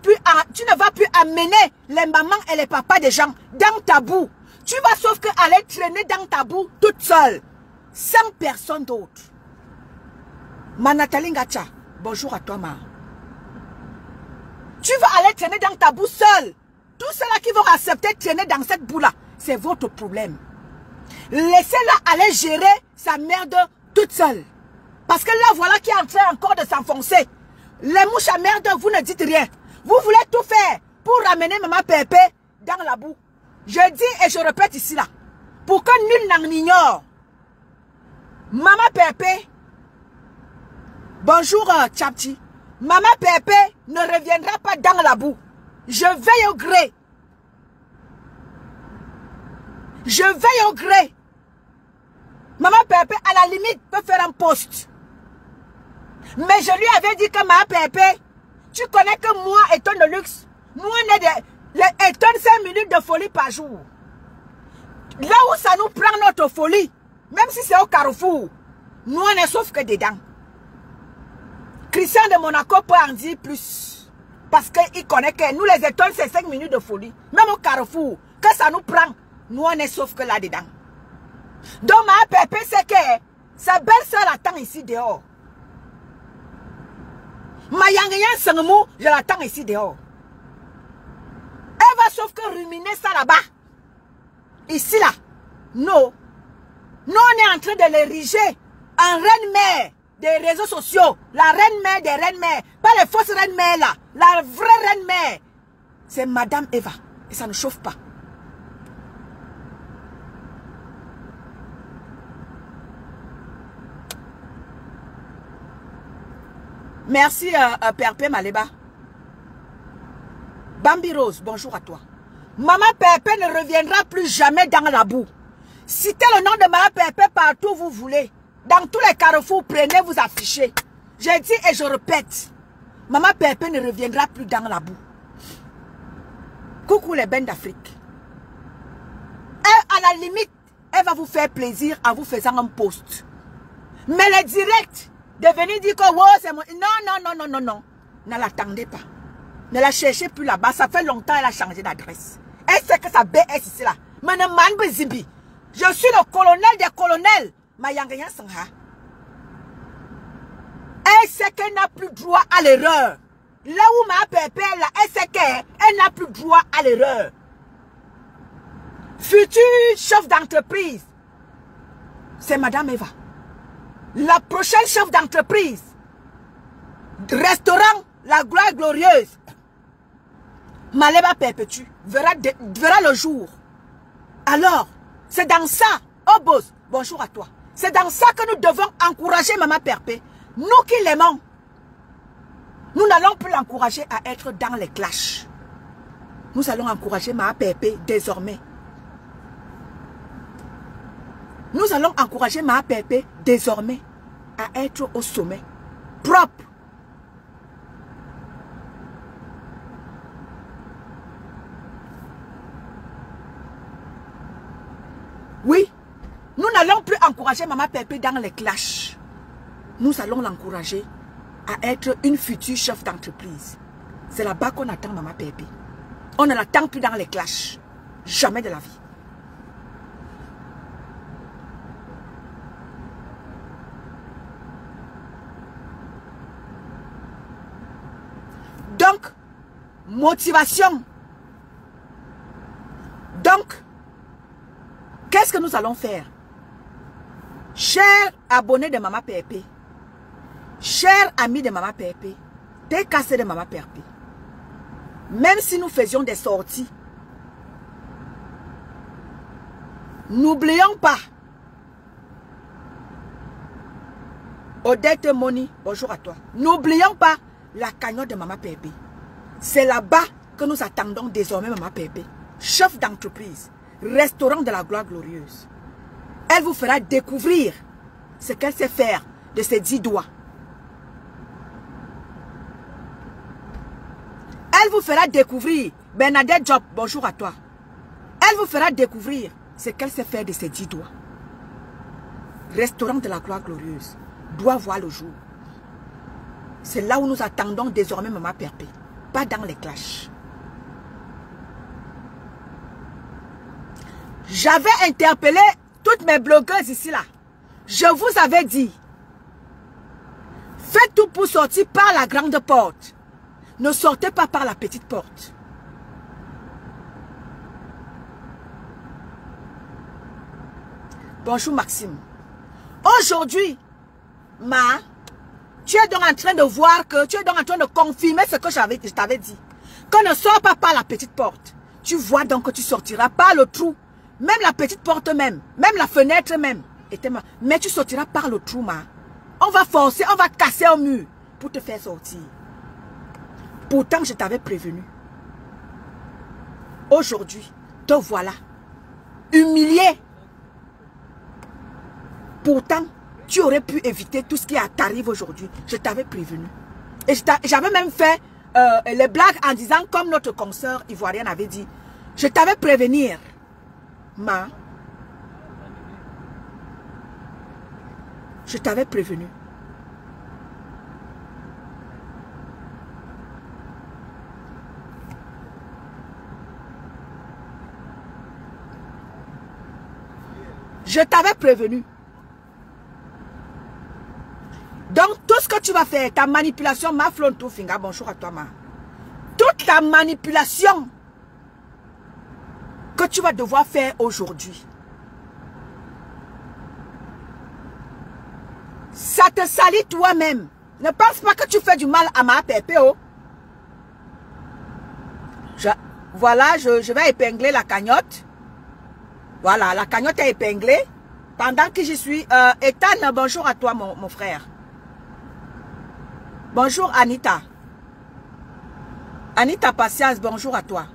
plus amener les mamans et les papas des gens dans ta boue. Tu vas sauf que aller traîner dans ta boue toute seule, sans personne d'autre. Ma Nathalie Ngacha, bonjour à toi, ma. Tu vas aller traîner dans ta boue seule. Tous ceux-là qui vont accepter de traîner dans cette boue-là, c'est votre problème. Laissez-la aller gérer sa merde toute seule. Parce que là, voilà qui est en train encore de s'enfoncer. Les mouches à merde, vous ne dites rien. Vous voulez tout faire pour ramener Maman Pépé dans la boue. Je dis et je répète ici là. Pour que nul n'en ignore. Maman Pépé. Bonjour Tchapti. Maman Pépé ne reviendra pas dans la boue. Je veille au gré. Je veille au gré. Maman Pépé, à la limite, peut faire un post. Mais je lui avais dit que Maman Pépé, tu connais que moi et ton de luxe, nous on est des 5 minutes de folie par jour. Là où ça nous prend notre folie, même si c'est au carrefour, nous on est sauf que dedans. Christian de Monaco peut en dire plus. Parce qu'il connaît que nous les étoiles, c'est 5 minutes de folie. Même au carrefour, que ça nous prend, nous on est sauf que là-dedans. Donc ma Pépé, c'est que sa belle-sœur attend ici dehors. Ma Yangayan Sangmou, je l'attends ici dehors. Elle va sauf que ruminer ça là-bas. Ici là. Non. Nous on est en train de l'ériger en reine-mère des réseaux sociaux. La reine-mère des reines-mères. Pas les fausses reines-mères là. La vraie reine-mère. C'est Madame Eva. Et ça ne chauffe pas. Merci Pépé Maleba. Bambi Rose, bonjour à toi. Maman Pépé ne reviendra plus jamais dans la boue. Citez le nom de Maman Pépé partout où vous voulez. Dans tous les carrefours, prenez, vous affichez. J'ai dit et je répète. Maman Pépé ne reviendra plus dans la boue. Coucou les bennes d'Afrique. Et à la limite, elle va vous faire plaisir en vous faisant un post. Mais les directs, de venir dire que oh, c'est mon... Non. Ne l'attendez pas. Ne la cherchez plus là-bas. Ça fait longtemps qu'elle a changé d'adresse. Elle sait que sa BS ici là. Mais ne m'en zibi. Je suis le colonel des colonels. Mayangayan Sangha. Elle sait qu'elle n'a plus droit à l'erreur. Là où ma Pépé là, elle sait qu'elle n'a plus droit à l'erreur. Futur chef d'entreprise, c'est Madame Eva. La prochaine chef d'entreprise, restaurant La Gloire Glorieuse, Maleba Perpétue, verra le jour. Alors, c'est dans ça, oh boss, bonjour à toi. C'est dans ça que nous devons encourager Maman Pépé. Nous qui l'aimons, nous n'allons plus l'encourager à être dans les clashs. Nous allons encourager Maman Pépé désormais. Nous allons encourager Maman Pépé désormais à être au sommet, propre. Oui, nous n'allons plus encourager Maman Pépé dans les clashs. Nous allons l'encourager à être une future chef d'entreprise. C'est là-bas qu'on attend Maman Pépé. On ne l'attend plus dans les clashs. Jamais de la vie. Donc, motivation. Donc, qu'est-ce que nous allons faire? Chers abonnés de Maman Pépé, chers amis de Maman Pépé, t'es cassé de Maman Pépé. Même si nous faisions des sorties, n'oublions pas. Odette Moni, bonjour à toi. N'oublions pas la cagnotte de Maman Pépé. C'est là-bas que nous attendons désormais Maman Pépé. Chef d'entreprise, restaurant de la Gloire Glorieuse. Elle vous fera découvrir ce qu'elle sait faire de ses 10 doigts. Elle vous fera découvrir, Bernadette Job, bonjour à toi. Elle vous fera découvrir ce qu'elle sait faire de ses 10 doigts. Restaurant de la Gloire Glorieuse doit voir le jour. C'est là où nous attendons désormais Maman Pépé. Pas dans les clashs. J'avais interpellé toutes mes blogueuses ici là. Je vous avais dit. Faites tout pour sortir par la grande porte. Ne sortez pas par la petite porte. Bonjour Maxime. Aujourd'hui, Ma, tu es donc en train de voir que, tu es donc en train de confirmer ce que je t'avais dit. Qu'on ne sort pas par la petite porte. Tu vois donc que tu sortiras par le trou. Même la petite porte même la fenêtre même. Mais tu sortiras par le trou, ma. On va forcer, on va casser un mur pour te faire sortir. Pourtant, je t'avais prévenu. Aujourd'hui, te voilà. Humilié. Pourtant, tu aurais pu éviter tout ce qui t'arrive aujourd'hui. Je t'avais prévenu. Et j'avais même fait les blagues en disant, comme notre consoeur ivoirienne avait dit, je t'avais prévenir. Ma, je t'avais prévenu. Je t'avais prévenu. Donc, tout ce que tu vas faire, ta manipulation, ma flonne tout finger, bonjour à toi, ma. Toute la manipulation que tu vas devoir faire aujourd'hui, ça te salit toi-même. Ne pense pas que tu fais du mal à ma pépé, oh. Voilà, je vais épingler la cagnotte. Voilà, la cagnotte est épinglée. Pendant que j'y suis, Ethan, bonjour à toi, mon frère. Bonjour, Anita. Anita Patience, bonjour à toi.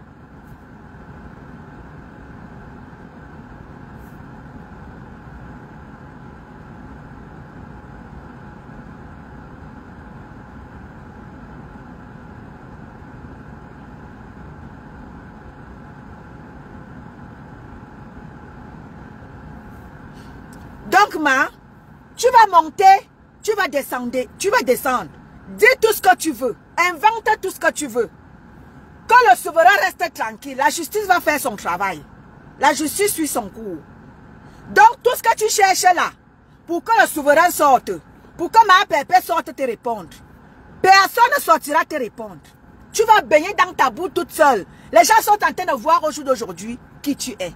Donc, ma, tu vas monter, tu vas descendre, Dis tout ce que tu veux, invente tout ce que tu veux. Quand le souverain reste tranquille, la justice va faire son travail. La justice suit son cours. Donc, tout ce que tu cherches là, pour que le souverain sorte, pour que ma pépé sorte te répondre, personne ne sortira te répondre. Tu vas baigner dans ta boue toute seule. Les gens sont en train de voir au jour d'aujourd'hui qui tu es.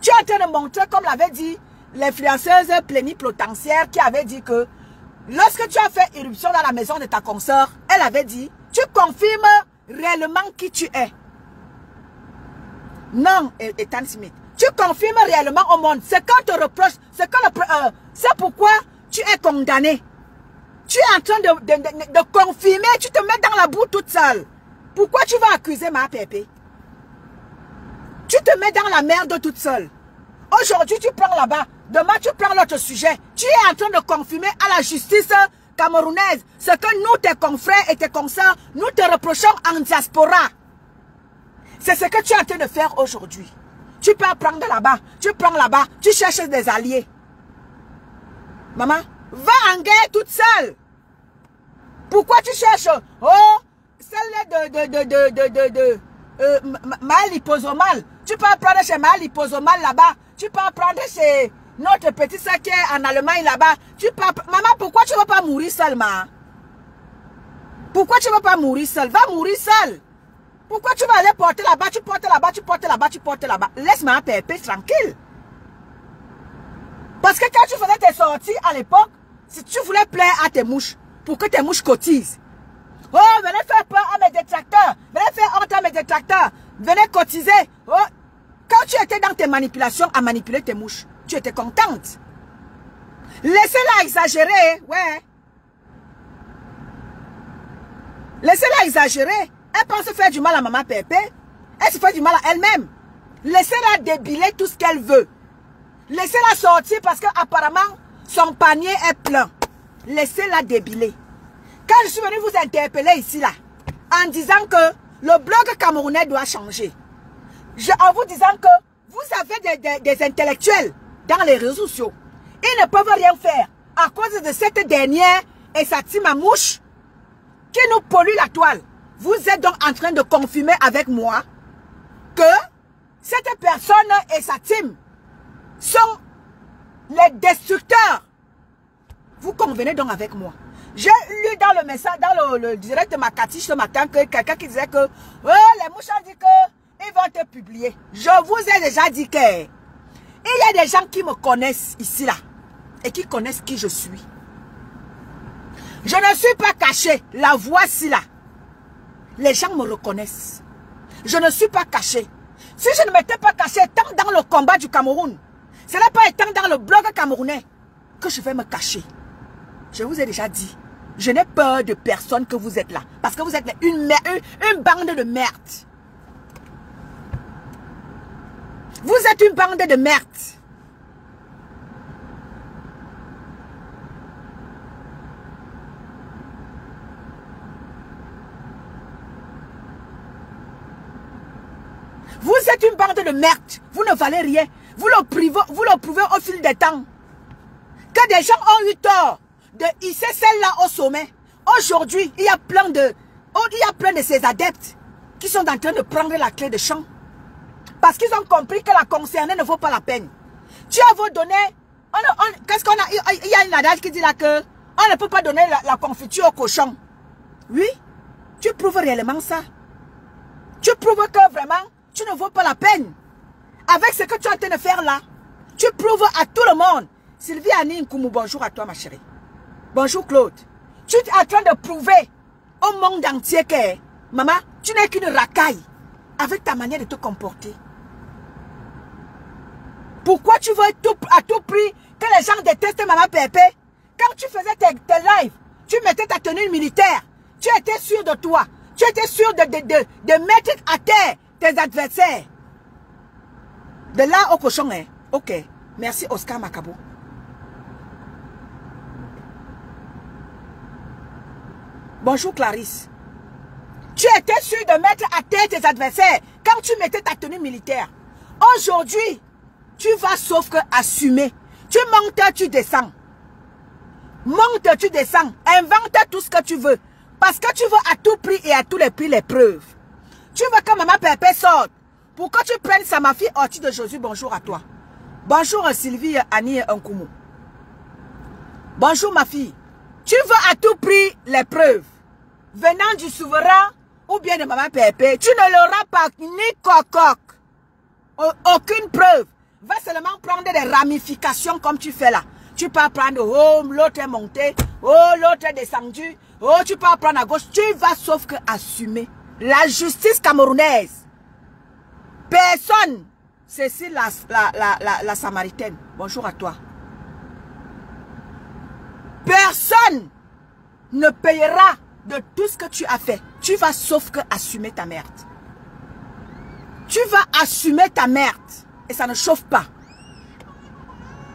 Tu es en train de montrer, comme l'avait dit l'influenceuse plénipotentiaire qui avait dit que lorsque tu as fait irruption dans la maison de ta consoeur, elle avait dit, tu confirmes réellement qui tu es. Non, Ethan Smith. Tu confirmes réellement au monde ce qu'on te reproche, c'est pourquoi tu es condamné. Tu es en train de confirmer, tu te mets dans la boue toute seule. Pourquoi tu vas accuser ma pépé? Tu te mets dans la merde toute seule. Aujourd'hui, tu prends là-bas. Demain, tu prends l'autre sujet. Tu es en train de confirmer à la justice camerounaise ce que nous, tes confrères et tes consoeurs, nous te reprochons en diaspora. C'est ce que tu es en train de faire aujourd'hui. Tu peux prendre là-bas, tu prends là-bas, tu cherches des alliés. Maman, va en guerre toute seule. Pourquoi tu cherches? Oh, celle de Maël Liposomal. Tu peux prendre chez Maël Liposomal là-bas. Tu peux prendre chez notre petit sac qui est en Allemagne là-bas. Maman, pourquoi tu ne vas pas mourir seule, ma? Pourquoi tu ne vas pas mourir seule? Va mourir seule. Pourquoi tu vas aller porter là-bas? Tu portes là-bas, tu portes là-bas, tu portes là-bas. Laisse-moi pépé tranquille. Parce que quand tu faisais tes sorties à l'époque, si tu voulais plaire à tes mouches, pour que tes mouches cotisent. Oh, venez faire peur à mes détracteurs. Venez faire honte à mes détracteurs. Venez cotiser. Oh, quand tu étais dans tes manipulations à manipuler tes mouches, tu étais contente. Laissez-la exagérer, ouais. Laissez-la exagérer. Elle pense faire du mal à maman Pépé. Elle se fait du mal à elle-même. Laissez-la débiler tout ce qu'elle veut. Laissez-la sortir parce qu'apparemment, son panier est plein. Laissez-la débiler. Quand je suis venue vous interpeller ici, là, en disant que le blog camerounais doit changer, en vous disant que vous avez des intellectuels dans les réseaux sociaux. Ils ne peuvent rien faire à cause de cette dernière et sa team à mouche qui nous pollue la toile. Vous êtes donc en train de confirmer avec moi que cette personne et sa team sont les destructeurs. Vous convenez donc avec moi. J'ai lu dans le message, dans le direct de Makati ce matin, que quelqu'un qui disait que les mouches ont dit qu'ils vont te publier. Je vous ai déjà dit que il y a des gens qui me connaissent ici là et qui connaissent qui je suis. Je ne suis pas caché. La voici là. Les gens me reconnaissent. Je ne suis pas caché. Si je ne m'étais pas caché étant dans le combat du Cameroun, ce n'est pas étant dans le blog camerounais que je vais me cacher. Je vous ai déjà dit, je n'ai peur de personne que vous êtes là. Parce que vous êtes une bande de merde. Vous êtes une bande de merde. Vous êtes une bande de merde. Vous ne valez rien. Vous le prouvez au fil des temps. Que des gens ont eu tort de hisser celle-là au sommet. Aujourd'hui, il y a plein de ces adeptes qui sont en train de prendre la clé de champ. Parce qu'ils ont compris que la concernée ne vaut pas la peine. Tu as beau donner... Qu'est-ce qu'on a? Il y a une adage qui dit là que on ne peut pas donner la confiture au cochon. Oui, tu prouves réellement ça. Tu prouves que vraiment, tu ne vaux pas la peine. Avec ce que tu es en train de faire là, tu prouves à tout le monde. Sylvie Annie Nkoumou, bonjour à toi ma chérie. Bonjour Claude. Tu es en train de prouver au monde entier que, maman, tu n'es qu'une racaille avec ta manière de te comporter. Pourquoi tu veux à tout prix que les gens détestent maman Pépé? Quand tu faisais tes lives, tu mettais ta tenue militaire. Tu étais sûr de toi. Tu étais sûr de mettre à terre tes adversaires. De là au cochon, hein? Ok. Merci Oscar Macabo. Bonjour Clarisse. Tu étais sûr de mettre à terre tes adversaires quand tu mettais ta tenue militaire. Aujourd'hui, tu vas sauf que assumer. Tu montes, tu descends. Monte, tu descends. Invente tout ce que tu veux. Parce que tu veux à tout prix et à tous les prix les preuves. Tu veux que maman Pépé sorte. Pour que tu prennes ça, ma fille Ortie de Josué, bonjour à toi. Bonjour Sylvie Annie Nkoumou. Bonjour ma fille. Tu veux à tout prix les preuves. Venant du souverain ou bien de maman Pépé, tu ne l'auras pas ni cococ. Aucune preuve. Va seulement prendre des ramifications comme tu fais là. Tu peux prendre, oh, l'autre est monté, oh, l'autre est descendu, oh, tu peux prendre à gauche. Tu vas sauf que assumer. La justice camerounaise. Personne. Cécile la Samaritaine. Bonjour à toi. Personne ne payera de tout ce que tu as fait. Tu vas sauf que assumer ta merde. Tu vas assumer ta merde. Et ça ne chauffe pas.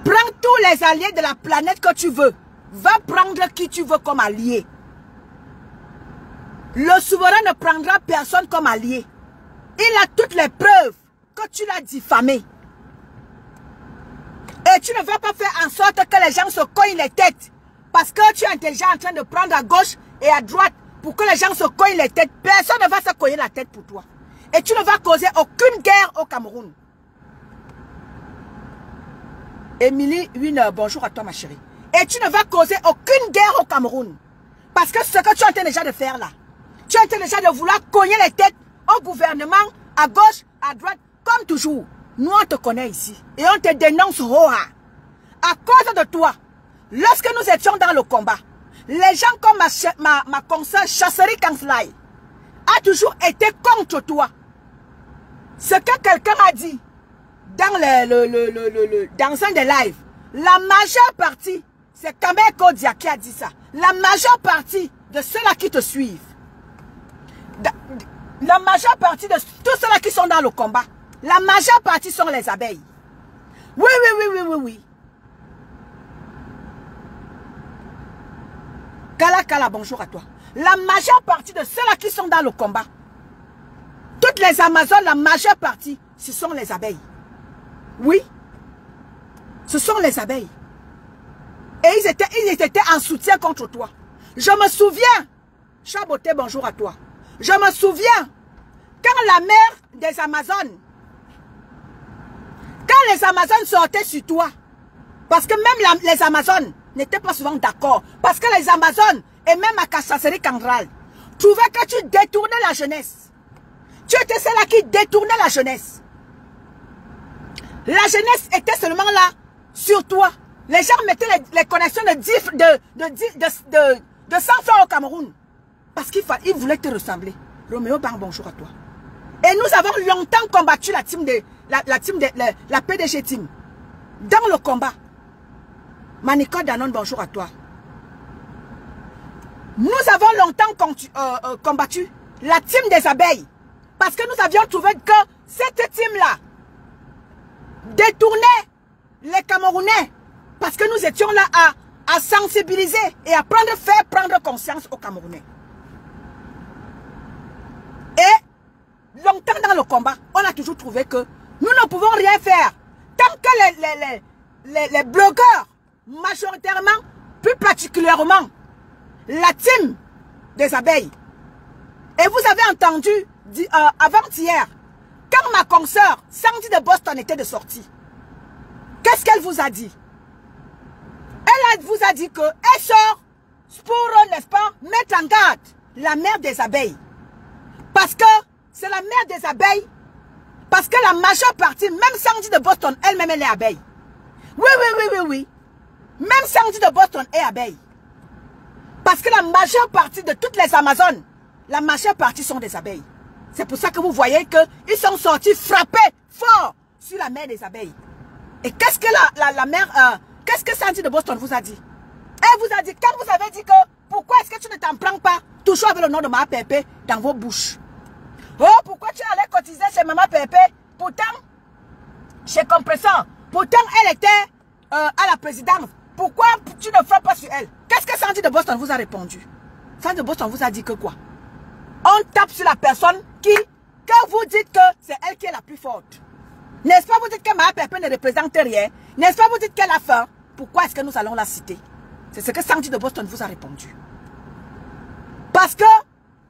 Prends tous les alliés de la planète que tu veux. Va prendre qui tu veux comme allié. Le souverain ne prendra personne comme allié. Il a toutes les preuves que tu l'as diffamé. Et tu ne vas pas faire en sorte que les gens se cognent les têtes. Parce que tu es déjà en train de prendre à gauche et à droite pour que les gens se cognent les têtes. Personne ne va se cogner la tête pour toi. Et tu ne vas causer aucune guerre au Cameroun. Émilie Wiener, bonjour à toi ma chérie. Et tu ne vas causer aucune guerre au Cameroun. Parce que ce que tu es en train déjà de faire là, tu es en train déjà de vouloir cogner les têtes au gouvernement, à gauche, à droite, comme toujours. Nous on te connaît ici. Et on te dénonce Roha. À cause de toi, lorsque nous étions dans le combat, les gens comme ma consoeur Chasserie Kanslai a toujours été contre toi. Ce que quelqu'un a dit dans dans un des lives, la majeure partie, c'est Kameko Dia qui a dit ça. La majeure partie de ceux-là qui te suivent, la majeure partie de tous ceux-là qui sont dans le combat, la majeure partie sont les abeilles. Oui, oui, oui, oui, oui, oui. Kala Kala, bonjour à toi. La majeure partie de ceux-là qui sont dans le combat, toutes les Amazones, la majeure partie, ce sont les abeilles. Oui, ce sont les abeilles. Et ils étaient en soutien contre toi. Je me souviens, Chaboté, bonjour à toi. Je me souviens, quand la mère des Amazones, quand les Amazones sortaient sur toi, parce que même les Amazones n'étaient pas souvent d'accord, parce que les Amazones, et même à Kassaseri Kandral, trouvaient que tu détournais la jeunesse. Tu étais celle-là qui détournait la jeunesse. La jeunesse était seulement là, sur toi. Les gens mettaient les connexions de de s'enfuir au Cameroun. Parce qu'il voulait te ressembler. Roméo Bang, bonjour à toi. Et nous avons longtemps combattu la team de la PDG team. Dans le combat. Manico Danone, bonjour à toi. Nous avons longtemps combattu la team des abeilles. Parce que nous avions trouvé que cette team-là détournait les Camerounais. Parce que nous étions là à sensibiliser et à faire prendre conscience aux Camerounais. Et longtemps dans le combat, on a toujours trouvé que nous ne pouvons rien faire. Tant que les blogueurs, majoritairement, plus particulièrement, la team des abeilles. Et vous avez entendu avant-hier, quand ma consoeur Sandy de Boston était de sortie, qu'est-ce qu'elle vous a dit? Elle vous a dit qu'elle sort pour, n'est-ce pas, mettre en garde la mère des abeilles. Parce que c'est la mère des abeilles. Parce que la majeure partie, même Sandy de Boston, elle-même, elle est abeille. Oui. Même Sandy de Boston est abeille. Parce que la majeure partie de toutes les Amazones, la majeure partie sont des abeilles. C'est pour ça que vous voyez qu'ils sont sortis frapper fort sur la mère des abeilles. Et qu'est-ce que la mère, qu'est-ce que Sandy de Boston vous a dit? Elle vous a dit, quand vous avez dit que, pourquoi est-ce que tu ne t'en prends pas toujours avec le nom de Maman Pépé dans vos bouches? Oh, pourquoi tu allais cotiser chez Maman Pépé? Pourtant, chez Compresseur, pourtant elle était à la présidence. Pourquoi tu ne frappes pas sur elle? Qu'est-ce que Sandy de Boston vous a répondu? Sandy de Boston vous a dit que quoi? On tape sur la personne quand vous dites que c'est elle qui est la plus forte. N'est-ce pas vous dites que Maman Pépé ne représente rien? N'est-ce pas vous dites qu'elle a faim? Pourquoi est-ce que nous allons la citer? C'est ce que Sandy de Boston vous a répondu. Parce que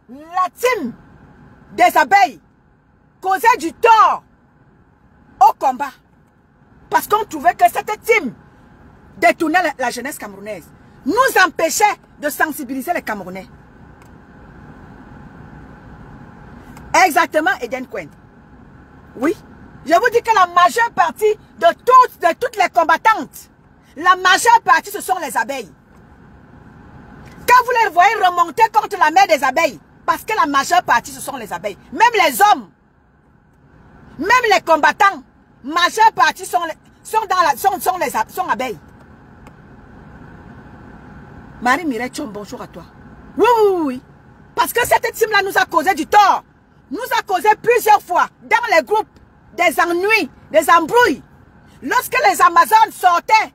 la team des abeilles causait du tort au combat. Parce qu'on trouvait que cette team détournait la jeunesse camerounaise. Nous empêchait de sensibiliser les Camerounais. Exactement, Eden Cohen. Oui. Je vous dis que la majeure partie de toutes les combattantes, la majeure partie, ce sont les abeilles. Quand vous les voyez remonter contre la mère des abeilles, parce que la majeure partie, ce sont les abeilles. Même les hommes, même les combattants, majeure partie sont abeilles. Marie-Mireille Tchom, bonjour à toi. Oui. Parce que cette team-là nous a causé du tort. Nous a causé plusieurs fois, dans les groupes, des ennuis, des embrouilles. Lorsque les Amazones sortaient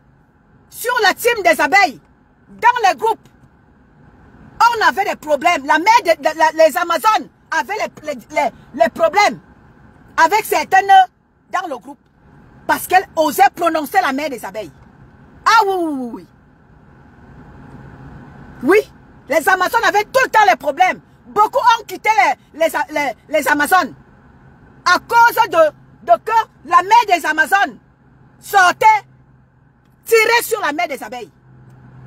sur la team des abeilles, dans les groupes, on avait des problèmes. Les Amazones avaient les problèmes avec certaines dans le groupe. Parce qu'elles osaient prononcer la mère des abeilles. Ah oui. Oui, les Amazones avaient tout le temps les problèmes. Beaucoup ont quitté les Amazones. À cause de que la mère des Amazones sortait tirer sur la mère des abeilles.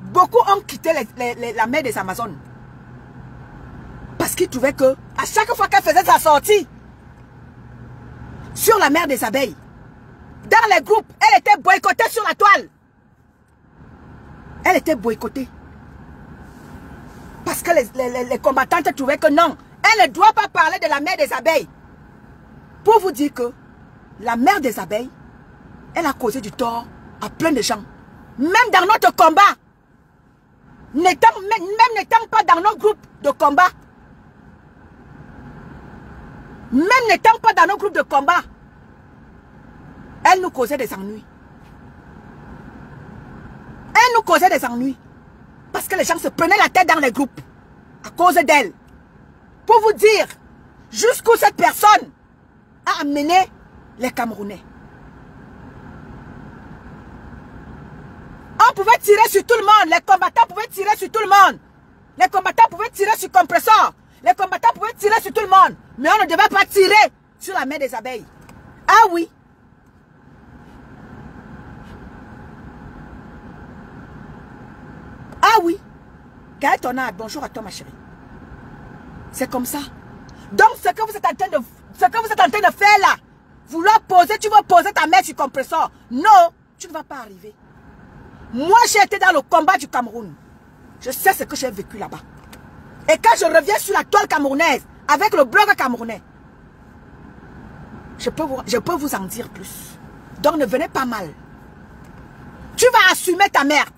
Beaucoup ont quitté la mère des Amazones. Parce qu'ils trouvaient que, à chaque fois qu'elle faisait sa sortie sur la mère des abeilles, dans les groupes, elle était boycottée sur la toile. Elle était boycottée. Parce que les combattantes trouvaient que non, elle ne doit pas parler de la mère des abeilles. Pour vous dire que la mère des abeilles, elle a causé du tort à plein de gens. Même dans notre combat, même n'étant pas dans nos groupes de combat, même n'étant pas dans nos groupes de combat, elle nous causait des ennuis. Elle nous causait des ennuis. Parce que les gens se prenaient la tête dans les groupes à cause d'elle. Pour vous dire jusqu'où cette personne a amené les Camerounais. On pouvait tirer sur tout le monde. Les combattants pouvaient tirer sur tout le monde. Les combattants pouvaient tirer sur Compresseur. Les combattants pouvaient tirer sur tout le monde. Mais on ne devait pas tirer sur la mère des abeilles. Ah oui. Ah oui. Gaël Tonade, bonjour à toi ma chérie. C'est comme ça. Donc ce que vous êtes en train de faire là, vouloir poser, tu vas poser ta mère sur Compresseur. Non, tu ne vas pas arriver. Moi j'ai été dans le combat du Cameroun. Je sais ce que j'ai vécu là-bas. Et quand je reviens sur la toile camerounaise, avec le blog camerounais, je peux vous en dire plus. Donc ne venez pas mal. Tu vas assumer ta merde.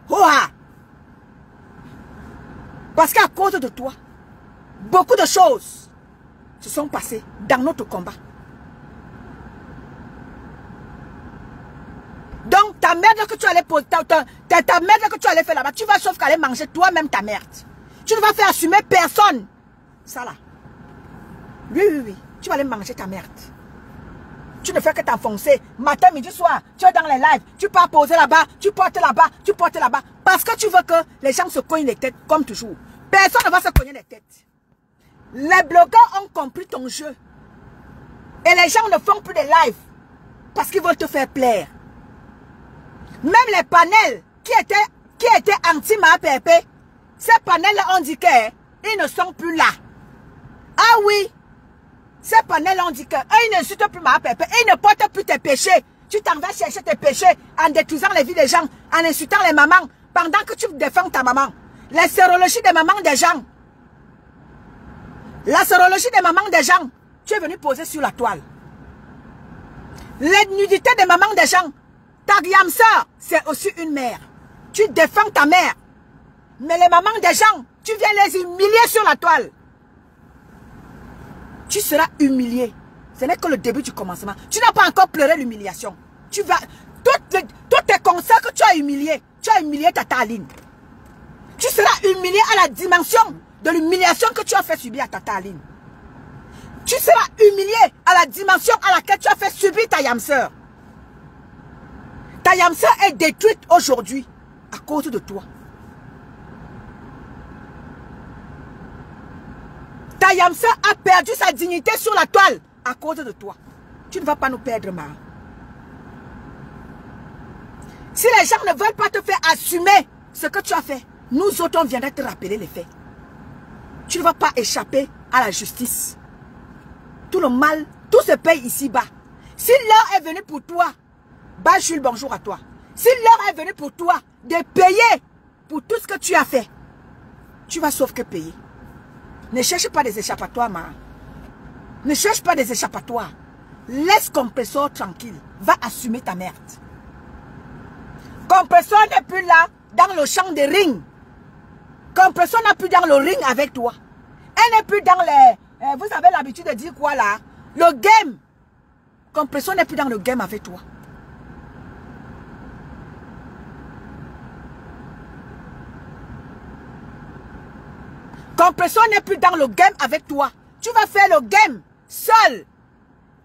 Oha! Parce qu'à cause de toi, beaucoup de choses se sont passées dans notre combat. Donc ta merde que tu allais poser, ta merde que tu allais faire là-bas, tu vas sauf qu'aller manger toi-même ta merde. Tu ne vas faire assumer personne. Ça là. Oui. Tu vas aller manger ta merde. Tu ne fais que t'enfoncer. Matin, midi, soir. Tu es dans les lives. Tu pars poser là-bas. Tu portes là-bas. Tu portes là-bas. Parce que tu veux que les gens se cognent les têtes comme toujours. Personne ne va se cogner les têtes. Les blogueurs ont compris ton jeu. Et les gens ne font plus de lives. Parce qu'ils veulent te faire plaire. Même les panels qui étaient anti-MAPP, ces panels-là ont dit qu'ils ne sont plus là. Ah oui. Ces panels ont dit qu'ils n'insultent plus MAPP. Ils ne portent plus tes péchés. Tu t'en vas chercher tes péchés en détruisant les vies des gens, en insultant les mamans, pendant que tu défends ta maman. Les sérologies des mamans des gens. La sérologie des mamans des gens, tu es venu poser sur la toile. Les nudités des mamans des gens. Ta Yamsa, c'est aussi une mère. Tu défends ta mère. Mais les mamans des gens, tu viens les humilier sur la toile. Tu seras humilié. Ce n'est que le début du commencement. Tu n'as pas encore pleuré l'humiliation. Tu vas... Tous tes conseils que tu as humilié ta Taline. Tu seras humilié à la dimension de l'humiliation que tu as fait subir à ta Taline. Tu seras humilié à la dimension à laquelle tu as fait subir ta Yamseur. Ta Yamseur est détruite aujourd'hui à cause de toi. Ta Yamseur a perdu sa dignité sur la toile à cause de toi. Tu ne vas pas nous perdre, ma. Si les gens ne veulent pas te faire assumer ce que tu as fait, nous autres, on viendra te rappeler les faits. Tu ne vas pas échapper à la justice. Tout le mal, tout se paye ici-bas. Si l'heure est venue pour toi, bah Jules, bonjour à toi. Si l'heure est venue pour toi de payer pour tout ce que tu as fait, tu vas sauf que payer. Ne cherche pas des échappatoires, ma. Ne cherche pas des échappatoires. Laisse Compressor tranquille. Va assumer ta merde. Compressor n'est plus là dans le champ de ring. Compressor n'est plus dans le ring avec toi. Elle n'est plus dans les... vous avez l'habitude de dire quoi là? Le game. Compressor n'est plus dans le game avec toi. Compressor n'est plus dans le game avec toi. Tu vas faire le game seul.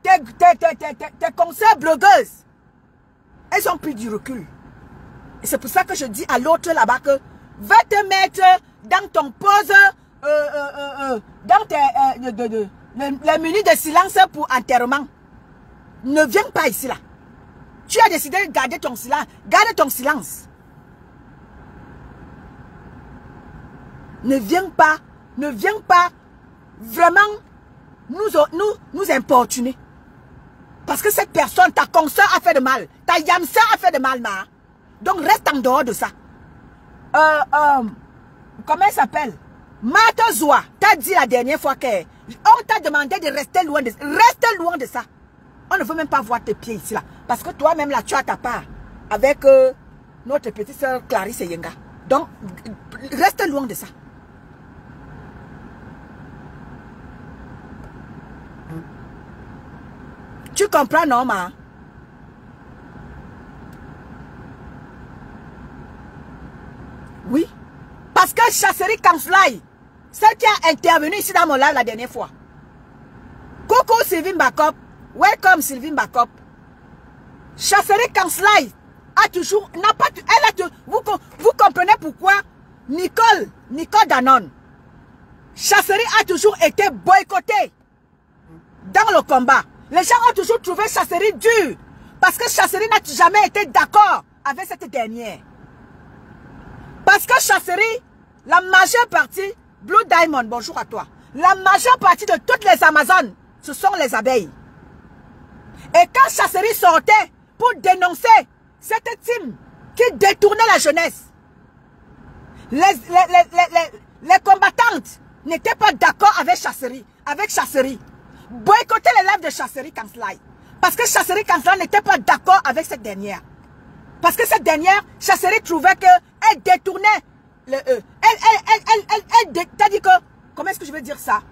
Tes consoeurs blogueuses, elles ont pris du recul. Et c'est pour ça que je dis à l'autre là-bas que va te mettre dans ton pose, dans les minutes de silence pour enterrement. Ne viens pas ici là. Tu as décidé de garder ton silence. Garde ton silence. Ne viens pas vraiment nous importuner. Parce que cette personne, ta consoeur a fait de mal. Ta Yamsa a fait de mal, ma. Donc reste en dehors de ça. Comment elle s'appelle? Mata Zoua t'a dit la dernière fois qu'on t'a demandé de rester loin de ça. Reste loin de ça. On ne veut même pas voir tes pieds ici là. Parce que toi-même là, tu as ta part. Avec notre petite soeur Clarisse Yenga. Donc, reste loin de ça. Tu comprends, non, ma? Oui. Parce que Chasserie Kanslai, celle qui a intervenu ici dans mon live la dernière fois. Coucou Sylvie Bakop. Welcome Sylvie Bakop. Chasserie Kanslai a toujours... n'a pas, elle a, vous comprenez pourquoi Nicole Danone. Chasserie a toujours été boycottée dans le combat. Les gens ont toujours trouvé Chasserie dure. Parce que Chasserie n'a jamais été d'accord avec cette dernière. Parce que Chasserie, la majeure partie, Blue Diamond, bonjour à toi. La majeure partie de toutes les Amazones, ce sont les abeilles. Et quand Chasserie sortait pour dénoncer cette team qui détournait la jeunesse, Les combattantes n'étaient pas d'accord avec Chasserie. Boycotter les lives de Chasserie Kanslai. Parce que Chasserie Kanslai n'était pas d'accord avec cette dernière. Parce que cette dernière, Chasserie trouvait qu'elle détournait c'est-à-dire que, comment est-ce que je vais dire ça?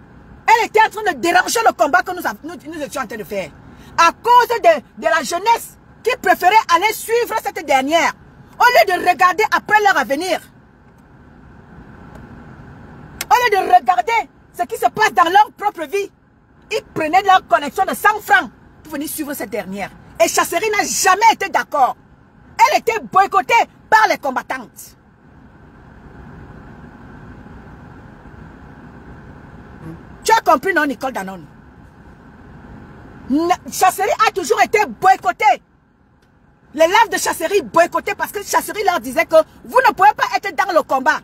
Elle était en train de déranger le combat que nous étions en train de faire. À cause de la jeunesse qui préférait aller suivre cette dernière. Au lieu de regarder après leur avenir. Au lieu de regarder ce qui se passe dans leur propre vie. Ils prenaient leur connexion de 100 francs pour venir suivre cette dernière. Et Chasserie n'a jamais été d'accord. Elle était boycottée par les combattantes. Tu as compris, non, Nicole Danon? Chasserie a toujours été boycottée. Les lives de Chasserie boycottés parce que Chasserie leur disait que vous ne pouvez pas être dans le combat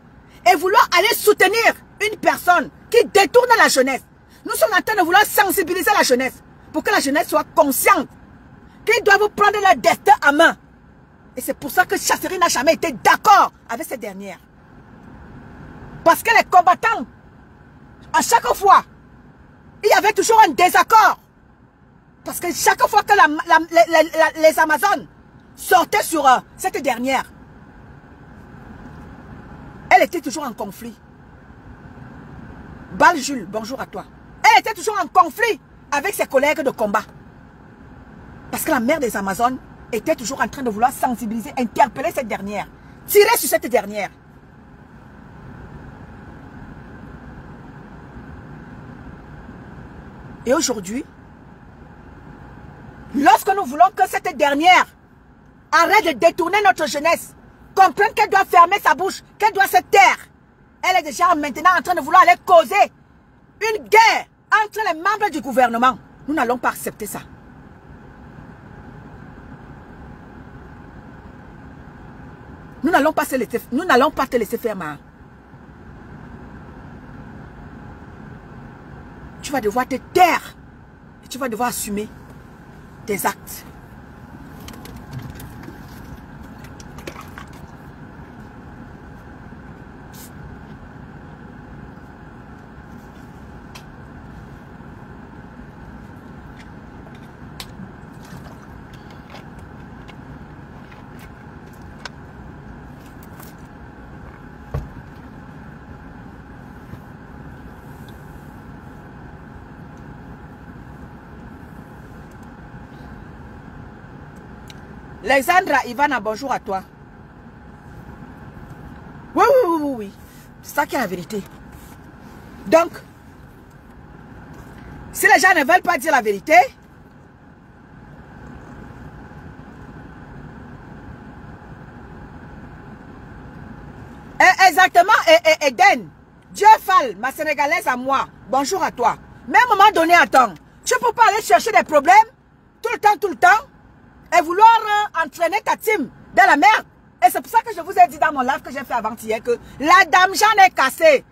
et vouloir aller soutenir une personne qui détourne la jeunesse. Nous sommes en train de vouloir sensibiliser la jeunesse pour que la jeunesse soit consciente qu'ils doivent prendre leur destin à main. Et c'est pour ça que Chasserie n'a jamais été d'accord avec cette dernière. Parce que les combattants, à chaque fois, il y avait toujours un désaccord. Parce que chaque fois que les Amazones sortaient sur cette dernière, elle était toujours en conflit. Bal Jules, bonjour à toi. Elle était toujours en conflit avec ses collègues de combat. Parce que la mère des Amazones était toujours en train de vouloir sensibiliser, interpeller cette dernière, tirer sur cette dernière. Et aujourd'hui, lorsque nous voulons que cette dernière arrête de détourner notre jeunesse, comprenne qu'elle doit fermer sa bouche, qu'elle doit se taire, elle est déjà maintenant en train de vouloir aller causer une guerre entre les membres du gouvernement. Nous n'allons pas accepter ça. Nous n'allons pas te laisser faire mal. Tu vas devoir te taire et tu vas devoir assumer tes actes. Alexandra Ivana, bonjour à toi. Oui. C'est ça qui est la vérité. Donc, si les gens ne veulent pas dire la vérité, exactement, Eden, Dieu Fall, ma sénégalaise à moi, bonjour à toi. Mais à un moment donné, attends, tu ne peux pas aller chercher des problèmes tout le temps, et vouloir entraîner ta team dans la merde. Et c'est pour ça que je vous ai dit dans mon live que j'ai fait avant-hier que la dame Jeanne est cassée.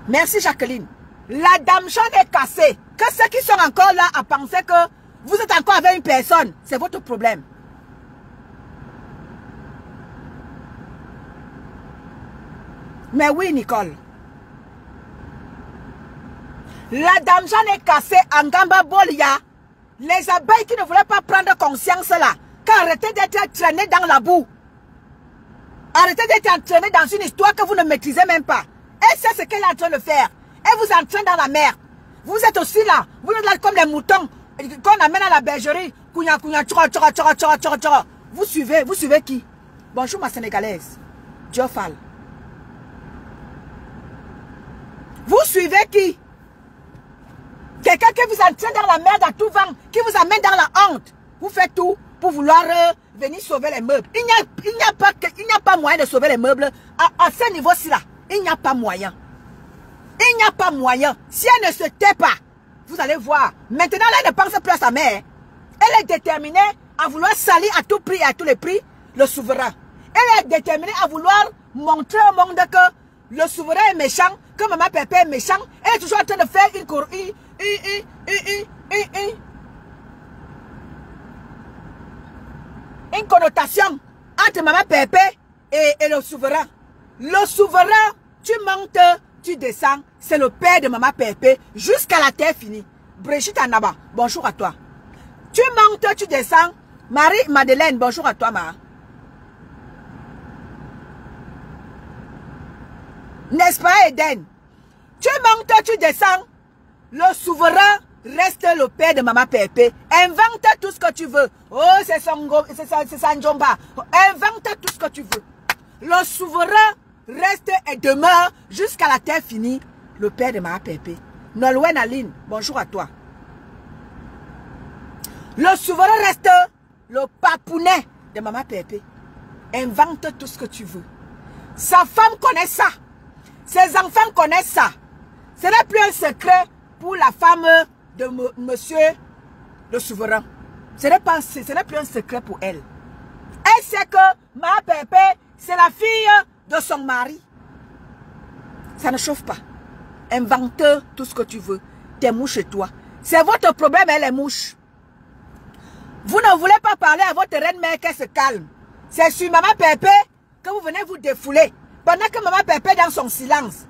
Merci Jacqueline. La dame Jeanne est cassée. Que ceux qui sont encore là à penser que vous êtes encore avec une personne, c'est votre problème. Mais oui, Nicole. La dame Jeanne est cassée en Gamba Bolia. Les abeilles qui ne voulaient pas prendre conscience là, qu'arrêtez d'être entraînés dans la boue. Arrêtez d'être entraînés dans une histoire que vous ne maîtrisez même pas. Et c'est ce qu'elle est en train de faire. Elle vous entraîne dans la mer. Vous êtes aussi là. Vous êtes là comme les moutons qu'on amène à la bergerie. Vous suivez qui? Bonjour ma sénégalaise. Diofal. Vous suivez qui? Quelqu'un qui vous entraîne dans la merde à tout vent, qui vous amène dans la honte. Vous faites tout pour vouloir venir sauver les meubles. Il n'y a pas moyen de sauver les meubles à ce niveau-ci là. Il n'y a pas moyen. Il n'y a pas moyen. Si elle ne se tait pas, vous allez voir. Maintenant, là, elle ne pense plus à sa mère. Elle est déterminée à vouloir salir à tout prix et à tous les prix le souverain. Elle est déterminée à vouloir montrer au monde que le souverain est méchant, que maman Pépé est méchant. Elle est toujours en train de faire une connotation entre maman Pépé et le souverain. Le souverain, tu montes, tu descends, c'est le père de maman Pépé jusqu'à la terre finie. Brigitte Anaba, bonjour à toi. Tu montes, tu descends. Marie-Madeleine, bonjour à toi, ma. N'est-ce pas, Eden? Tu montes, tu descends. Le souverain reste le père de maman Pépé. Invente tout ce que tu veux. Oh, c'est Sanjomba. Invente tout ce que tu veux. Le souverain reste et demeure jusqu'à la terre finie. Le père de maman Pépé. Nolwenn Aline, bonjour à toi. Le souverain reste le papounet de maman Pépé. Invente tout ce que tu veux. Sa femme connaît ça. Ses enfants connaissent ça. Ce n'est plus un secret pour la femme de monsieur le souverain. Ce n'est plus un secret pour elle. Elle sait que maman Pépé, c'est la fille de son mari. Ça ne chauffe pas. Invente tout ce que tu veux. Tes mouches chez toi. C'est votre problème, elle est mouche. Vous ne voulez pas parler à votre reine-mère qu'elle se calme. C'est sur maman Pépé que vous venez vous défouler. Pendant que maman Pépé est dans son silence.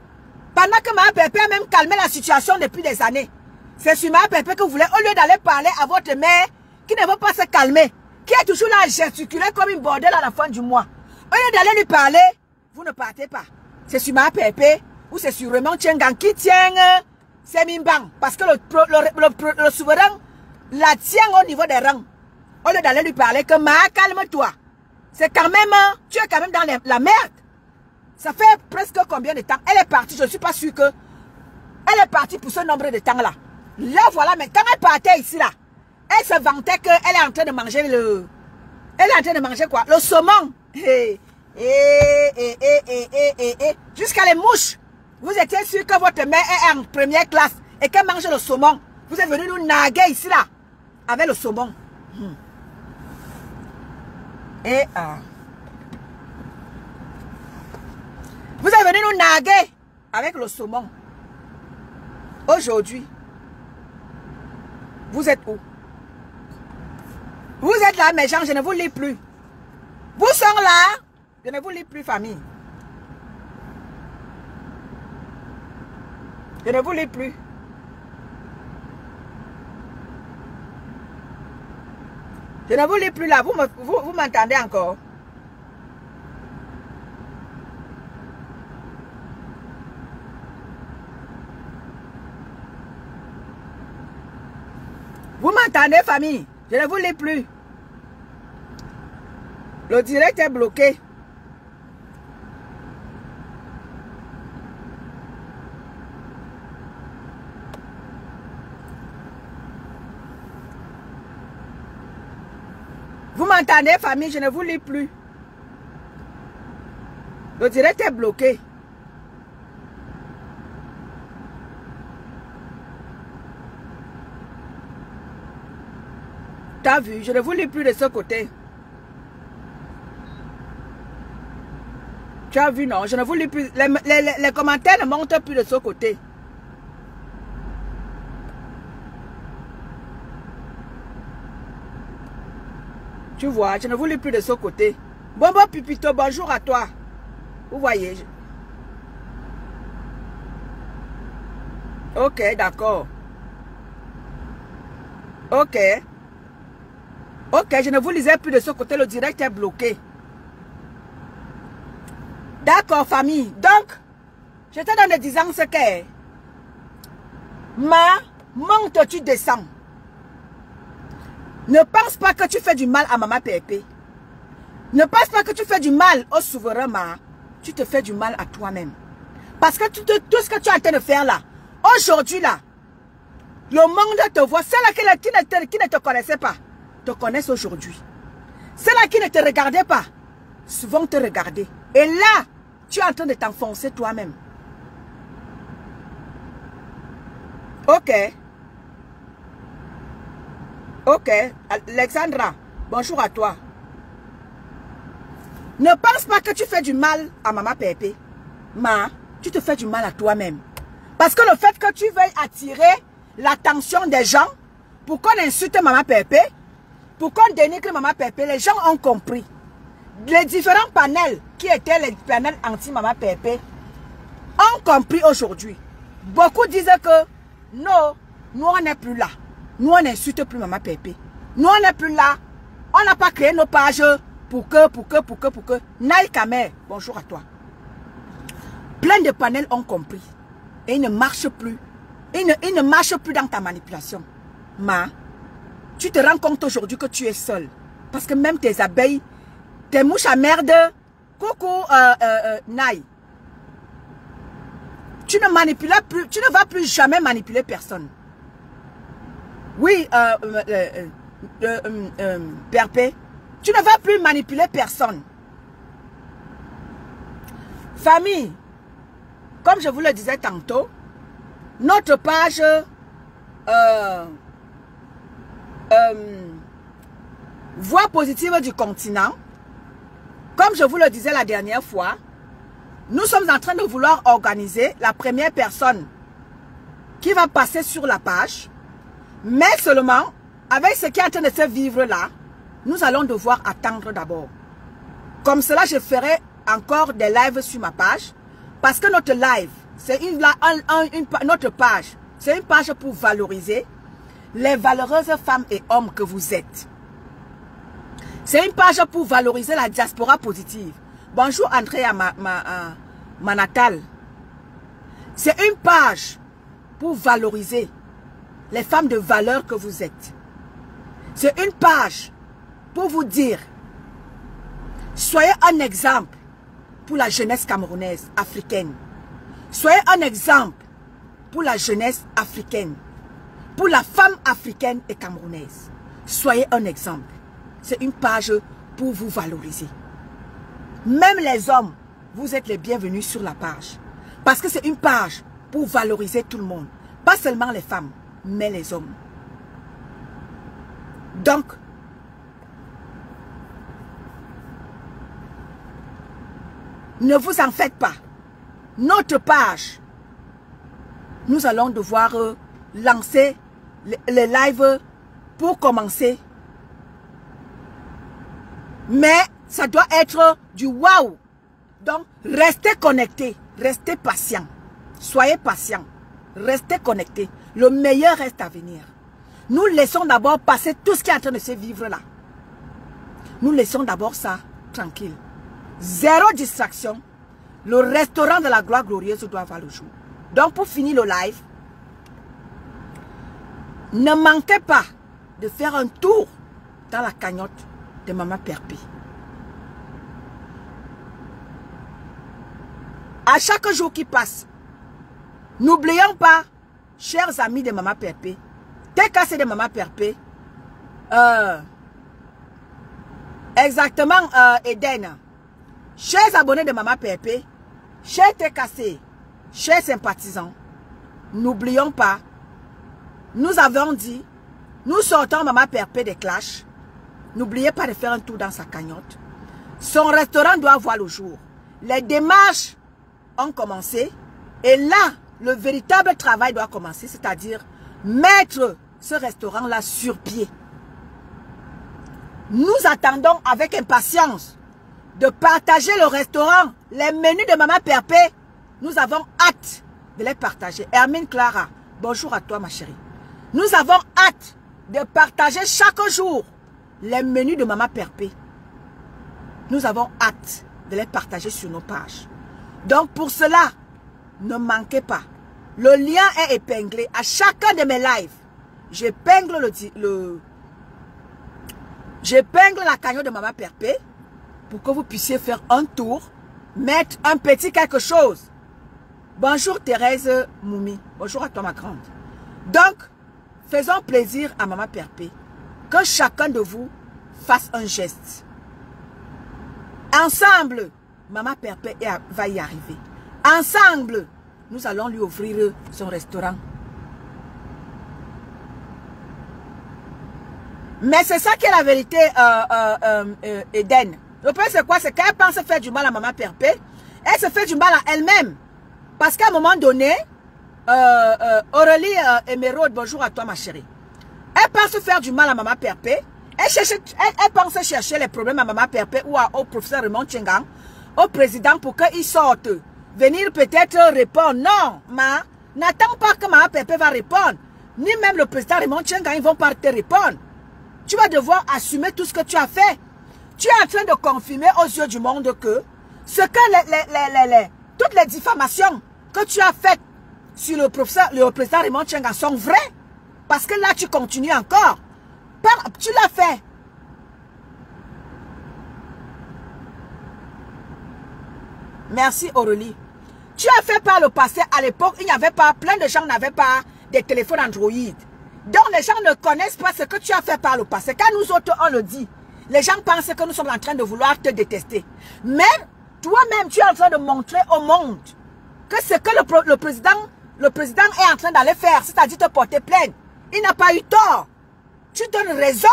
Pendant que maman Pépé a même calmé la situation depuis des années. C'est sur maman Pépé que vous voulez, au lieu d'aller parler à votre mère qui ne veut pas se calmer, qui est toujours là à gesticuler comme une bordelle à la fin du mois. Au lieu d'aller lui parler, vous ne partez pas. C'est sur maman Pépé ou c'est sur Raymond Tchengang qui tient c'est Mimbang. Parce que le souverain la tient au niveau des rangs. Au lieu d'aller lui parler que calme-toi. C'est quand même, tu es quand même dans la merde. Ça fait presque combien de temps? Elle est partie, je ne suis pas sûr que... Elle est partie pour ce nombre de temps-là. Là, voilà, mais quand elle partait ici, là, elle se vantait qu'elle est en train de manger le... Elle est en train de manger quoi? Le saumon. Jusqu'à les mouches. Vous étiez sûr que votre mère est en première classe et qu'elle mange le saumon. Vous êtes venu nous naguer ici, là, avec le saumon. Vous êtes venu nous naguer avec le saumon. Aujourd'hui, vous êtes où? Vous êtes là, mes gens, je ne vous lis plus. Vous sont là, je ne vous lis plus, famille. Je ne vous lis plus. Je ne vous lis plus là. Vous m'entendez encore? Vous m'entendez, famille? Je ne vous lis plus. Le direct est bloqué. Vous m'entendez, famille? Je ne vous lis plus. Le direct est bloqué. T'as vu? Je ne vous lis plus de ce côté. Tu as vu, non? Je ne vous lis plus. Les commentaires ne montent plus de ce côté. Tu vois, je ne vous lis plus de ce côté. Bobo Pipito, bonjour à toi. Vous voyez. Ok, d'accord. Ok. Ok, je ne vous lisais plus de ce côté. Le direct est bloqué. D'accord, famille. Donc, je te donne des ans ce qu'est. Monte, tu descends. Ne pense pas que tu fais du mal à maman Pépé. Ne pense pas que tu fais du mal au souverain, ma. Tu te fais du mal à toi-même. Parce que tout ce que tu es en train de faire là, aujourd'hui là, le monde te voit. Ceux-là qui ne te connaissaient pas, te connaissent aujourd'hui. Ceux-là qui ne te regardaient pas, vont te regarder. Et là, tu es en train de t'enfoncer toi-même. Ok. Ok. Alexandra, bonjour à toi. Ne pense pas que tu fais du mal à maman Pépé. Tu te fais du mal à toi-même. Parce que le fait que tu veuilles attirer l'attention des gens pour qu'on insulte maman Pépé, pour qu'on dénigre maman Pépé, les gens ont compris les différents panels qui étaient les panels anti-Maman Pépé ont compris aujourd'hui. Beaucoup disent que non, nous on n'est plus là. Nous on n'insulte plus Maman Pépé. Nous on n'est plus là. On n'a pas créé nos pages pour que. Naï Kamer, bonjour à toi. Plein de panels ont compris. Et ils ne marchent plus. Ils ne marchent plus dans ta manipulation. Ma, tu te rends compte aujourd'hui que tu es seul. Parce que même tes abeilles, tes mouches à merde, coucou Naï. Tu ne manipules plus, tu ne vas plus jamais manipuler personne. Oui, Perpé, tu ne vas plus manipuler personne. Famille, comme je vous le disais tantôt, notre page Voix positive du continent, comme je vous le disais la dernière fois, nous sommes en train de vouloir organiser la première personne qui va passer sur la page, mais seulement avec ce qui est en train de se vivre là, nous allons devoir attendre d'abord. Comme cela, je ferai encore des lives sur ma page, parce que notre live, c'est notre page, c'est une page pour valoriser les valeureuses femmes et hommes que vous êtes. C'est une page pour valoriser la diaspora positive. Bonjour Andrea, ma natale. C'est une page pour valoriser les femmes de valeur que vous êtes. C'est une page pour vous dire, soyez un exemple pour la jeunesse camerounaise, africaine. Soyez un exemple pour la jeunesse africaine, pour la femme africaine et camerounaise. Soyez un exemple. C'est une page pour vous valoriser. Même les hommes, vous êtes les bienvenus sur la page. Parce que c'est une page pour valoriser tout le monde. Pas seulement les femmes, mais les hommes. Donc, ne vous en faites pas. Notre page, nous allons devoir lancer les lives pour commencer. Mais ça doit être du waouh. Donc, restez connectés, restez patients. Soyez patients, restez connectés. Le meilleur reste à venir. Nous laissons d'abord passer tout ce qui est en train de se vivre là. Nous laissons d'abord ça tranquille. Zéro distraction. Le restaurant de la gloire glorieuse doit avoir le jour. Donc, pour finir le live, ne manquez pas de faire un tour dans la cagnotte de Maman Perpé. À chaque jour qui passe, n'oublions pas, chers amis de Maman Perpé, TKC de Maman Perpé, exactement Eden, chers abonnés de Maman Perpé, chers TKC, chers sympathisants, n'oublions pas, nous avons dit, nous sortons Maman Perpé des clashs. N'oubliez pas de faire un tour dans sa cagnotte. Son restaurant doit voir le jour. Les démarches ont commencé. Et là, le véritable travail doit commencer. C'est-à-dire mettre ce restaurant-là sur pied. Nous attendons avec impatience de partager le restaurant. Les menus de Maman Perpé, nous avons hâte de les partager. Hermine Clara, bonjour à toi ma chérie. Nous avons hâte de partager chaque jour les menus de Maman Perpé. Nous avons hâte de les partager sur nos pages. Donc pour cela, ne manquez pas. Le lien est épinglé à chacun de mes lives. J'épingle j'épingle la cagnotte de Maman Perpé pour que vous puissiez faire un tour, mettre un petit quelque chose. Bonjour Thérèse Moumi. Bonjour à toi ma grande. Donc, faisons plaisir à Maman Perpé. Que chacun de vous fasse un geste. Ensemble, Maman Perpé va y arriver. Ensemble, nous allons lui ouvrir son restaurant. Mais c'est ça qui est la vérité, Eden. Le problème c'est quoi? C'est qu'elle pense faire du mal à Maman Perpé. Elle se fait du mal à elle-même. Parce qu'à un moment donné, Aurélie Émeraude, bonjour à toi ma chérie. Elle pense faire du mal à Maman Perpé. Elle pense chercher les problèmes à Maman Perpé ou au professeur Raymond Tchengang, au président pour qu'ils sortent. Venir peut-être répondre. Non, ma, n'attends pas que Maman Perpé va répondre. Ni même le président Raymond Tchengang, ils vont pas te répondre. Tu vas devoir assumer tout ce que tu as fait. Tu es en train de confirmer aux yeux du monde que ce que toutes les diffamations que tu as faites sur le président Raymond Tchengang sont vraies. Parce que là, tu continues encore. Tu l'as fait. Merci Aurélie. Tu as fait par le passé, à l'époque, il n'y avait pas, plein de gens n'avaient pas des téléphones Android. Donc les gens ne connaissent pas ce que tu as fait par le passé. Quand nous autres, on le dit, les gens pensent que nous sommes en train de vouloir te détester. Mais toi-même, tu es en train de montrer au monde que ce que le président est en train d'aller faire, c'est-à-dire te porter plainte, il n'a pas eu tort. Tu donnes raison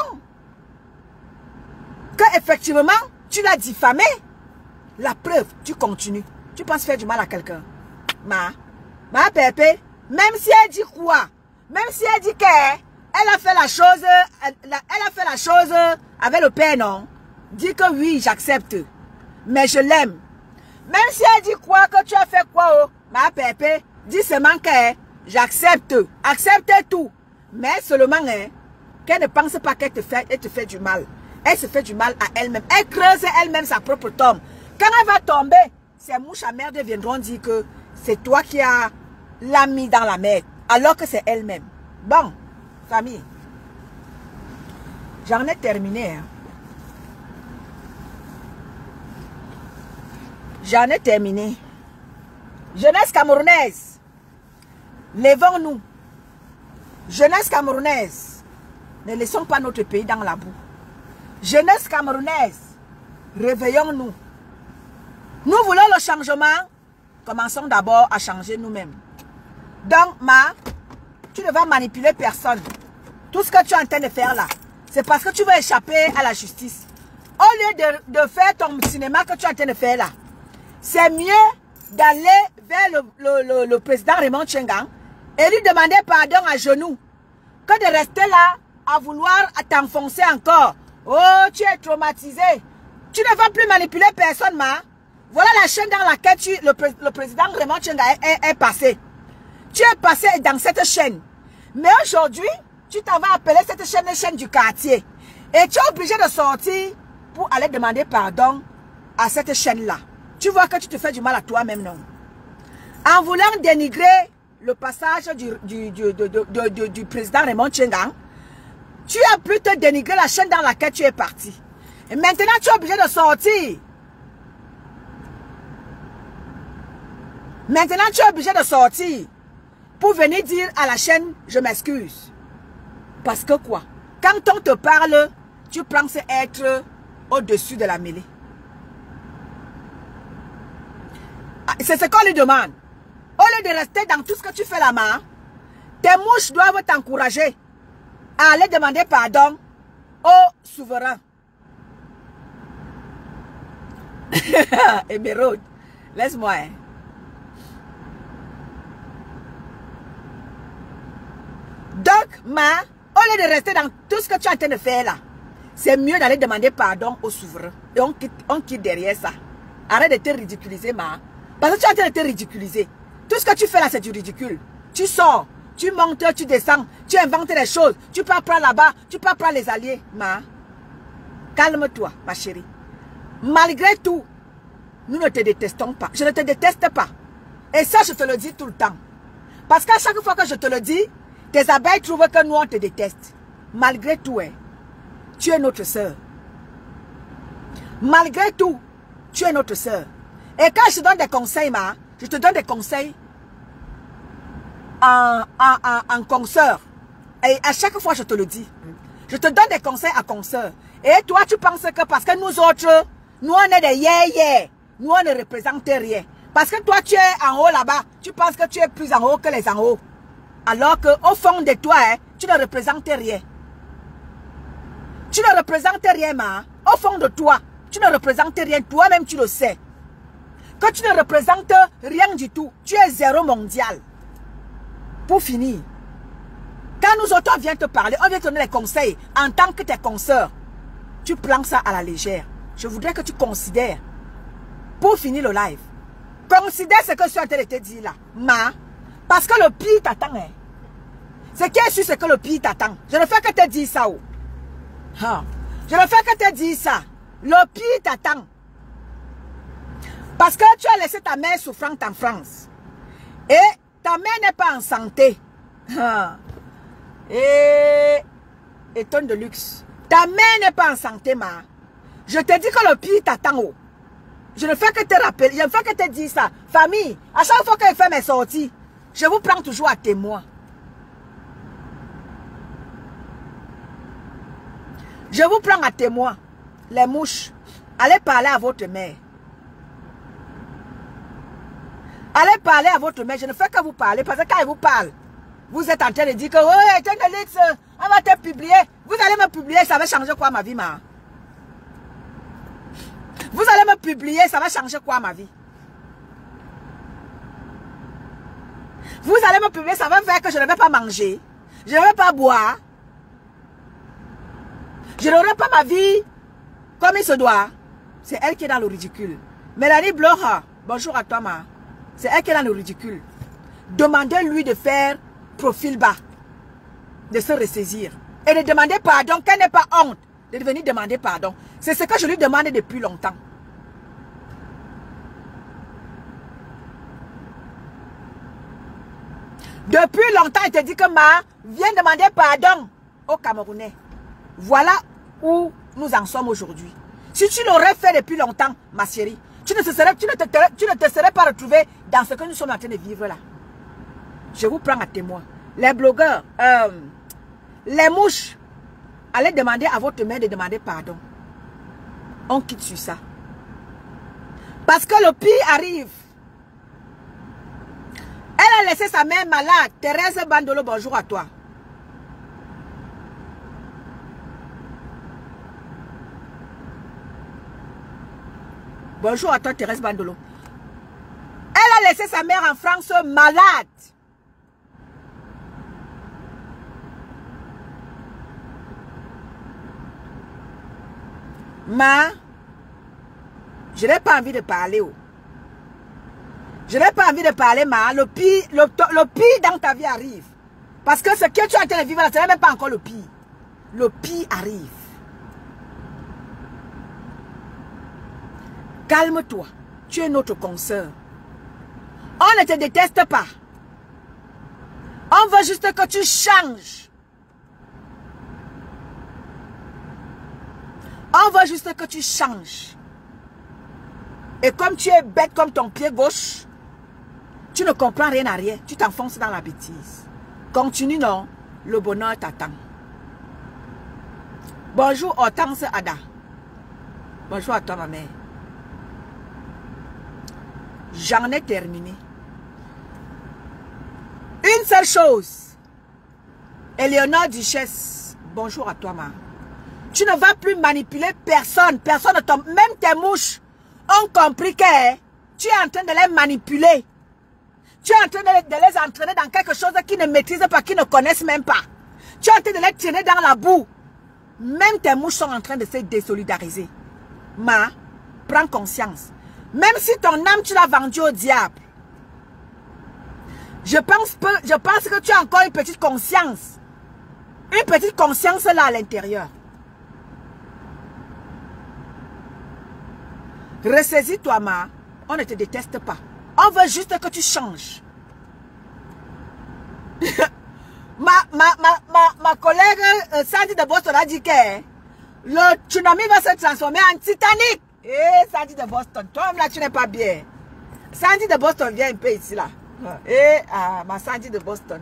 que effectivement tu l'as diffamé. La preuve, tu continues. Tu penses faire du mal à quelqu'un. Ma Pépé, même si elle dit quoi, même si elle dit qu'elle a fait la chose, elle a fait la chose avec le père, non, dis que oui, j'accepte. Mais je l'aime. Même si elle dit quoi, que tu as fait quoi, oh, ma Pépé, dis seulement que j'accepte. Accepte tout. Mais seulement, qu'elle ne pense pas qu'elle te fait du mal. Elle se fait du mal à elle-même. Elle creuse elle-même sa propre tombe. Quand elle va tomber, ces mouches à merde viendront dire que c'est toi qui as l'a mis dans la merde. Alors que c'est elle-même. Bon, famille. J'en ai terminé. Hein. J'en ai terminé. Jeunesse camerounaise. Levons-nous. Jeunesse camerounaise. Ne laissons pas notre pays dans la boue. Jeunesse camerounaise. Réveillons-nous. Nous voulons le changement. Commençons d'abord à changer nous-mêmes. Donc, tu ne vas manipuler personne. Tout ce que tu es en train de faire là, c'est parce que tu veux échapper à la justice. Au lieu de faire ton cinéma que tu es en train de faire là, c'est mieux d'aller vers le président Raymond Tchengang et lui demander pardon à genoux que de rester là à vouloir t'enfoncer encore. Oh, tu es traumatisé. Tu ne vas plus manipuler personne, Voilà la chaîne dans laquelle le président Raymond Tchengang est passé. Tu es passé dans cette chaîne. Mais aujourd'hui, tu t'en vas appeler cette chaîne la chaîne du quartier. Et tu es obligé de sortir pour aller demander pardon à cette chaîne-là. Tu vois que tu te fais du mal à toi-même, non? En voulant dénigrer le passage du président Raymond Tchengang, tu as pu te dénigrer la chaîne dans laquelle tu es parti. Et maintenant, tu es obligé de sortir. Maintenant, tu es obligé de sortir pour venir dire à la chaîne, je m'excuse. Parce que quoi? Quand on te parle, tu penses être au-dessus de la mêlée. C'est ce qu'on lui demande. Au lieu de rester dans tout ce que tu fais là-bas, tes mouches doivent t'encourager à aller demander pardon au souverain. Émeraude, laisse-moi. Donc, au lieu de rester dans tout ce que tu es en train de faire là, c'est mieux d'aller demander pardon au souverain. Et on quitte derrière ça. Arrête de te ridiculiser, parce que tu es en train de te ridiculiser. Tout ce que tu fais là, c'est du ridicule. Tu sors, tu montes, tu descends, tu inventes des choses. Tu peux prendre là-bas, tu peux prendre les alliés. Calme-toi, ma chérie. Malgré tout, nous ne te détestons pas. Je ne te déteste pas. Et ça, je te le dis tout le temps. Parce qu'à chaque fois que je te le dis, tes abeilles trouvent que nous, on te déteste. Malgré tout, tu es notre sœur. Malgré tout, tu es notre sœur. Et quand je te donne des conseils, je te donne des conseils en consoeur. Et à chaque fois, je te le dis. Je te donne des conseils à consoeur. Et toi, tu penses que parce que nous autres, nous, on est des yeah-yeah. Nous, on ne représente rien. Parce que toi, tu es en haut là-bas. Tu penses que tu es plus en haut que les en haut. Alors qu'au fond de toi, tu ne représentes rien. Tu ne représentes rien, Au fond de toi, tu ne représentes rien. Toi-même, tu le sais. Que tu ne représentes rien du tout. Tu es zéro mondial. Pour finir, Quand nous autres, on vient te parler, on vient te donner des conseils en tant que tes consoeurs, tu prends ça à la légère. Je voudrais que tu considères, pour finir le live, considère ce que je suis en train de te dire là. Parce que le pire t'attend. Hein. Ce qui est sûr, c'est que le pire t'attend. Je ne fais que te dire ça. Oh. Je ne fais que te dire ça. Le pire t'attend. Parce que tu as laissé ta mère souffrante en France. Et ta mère n'est pas en santé. Et tonne de luxe. Ta mère n'est pas en santé, ma. Je te dis que le pire t'attend. Oh. Je ne fais que te rappeler. Je ne fais que te dire ça. Famille, à chaque fois que je fais mes sorties, je vous prends toujours à témoin. Je vous prends à témoin. Les mouches. Allez parler à votre mère. Allez parler à votre mère. Je ne fais que vous parler. Parce que quand elle vous parle, vous êtes en train de dire que ouais, Tchendelix, on va te publier. Vous allez me publier, ça va changer quoi ma vie, ma? Vous allez me publier, ça va changer quoi ma vie? Vous allez me publier, ça va faire que je ne vais pas manger. Je ne vais pas boire. Je n'aurai pas ma vie comme il se doit. C'est elle qui est dans le ridicule. Mélanie Blora, bonjour à toi, ma. C'est elle qui est dans le ridicule. Demandez-lui de faire profil bas. De se ressaisir. Et de demander pardon, qu'elle n'ait pas honte. De venir demander pardon. C'est ce que je lui demande depuis longtemps. Depuis longtemps, il te dit que ma, viens demander pardon aux Camerounais. Voilà où nous en sommes aujourd'hui. Si tu l'aurais fait depuis longtemps, ma chérie, tu ne te serais pas retrouvé dans ce que nous sommes en train de vivre là. Je vous prends à témoin. Les blogueurs, les mouches, allez demander à votre mère de demander pardon. On quitte sur ça. Parce que le pire arrive. Elle a laissé sa mère malade. Thérèse Bandolo, bonjour à toi. Bonjour à toi, Thérèse Bandolo. Elle a laissé sa mère en France malade. Ma, je n'ai pas envie de parler. Oh. Je n'ai pas envie de parler, ma. Le pire dans ta vie arrive. Parce que ce que tu es en train de vivre là, ce n'est même pas encore le pire. Le pire arrive. Calme-toi. Tu es notre consoeur. On ne te déteste pas. On veut juste que tu changes. On veut juste que tu changes. Et comme tu es bête comme ton pied gauche, tu ne comprends rien à rien. Tu t'enfonces dans la bêtise. Continue, non? Le bonheur t'attend. Bonjour, Hortense Ada. Bonjour à toi, ma mère. J'en ai terminé. Une seule chose. Éléonore Duchesse. Bonjour à toi, ma. Tu ne vas plus manipuler personne. Personne ne tombe. Même tes mouches ont compris que tu es en train de les manipuler. Tu es en train de les entraîner dans quelque chose qu'ils ne maîtrisent pas, qu'ils ne connaissent même pas. Tu es en train de les traîner dans la boue. Même tes mouches sont en train de se désolidariser. Ma, prends conscience. Même si ton âme, tu l'as vendue au diable. Je pense que tu as encore une petite conscience. Une petite conscience là à l'intérieur. Ressaisis-toi, ma. On ne te déteste pas. On veut juste que tu changes. ma collègue Sandy de Boston a dit que le tsunami va se transformer en Titanic. Eh, Sandy de Boston, toi là tu n'es pas bien. Sandy de Boston, viens un peu ici là. Eh, ma Sandy de Boston.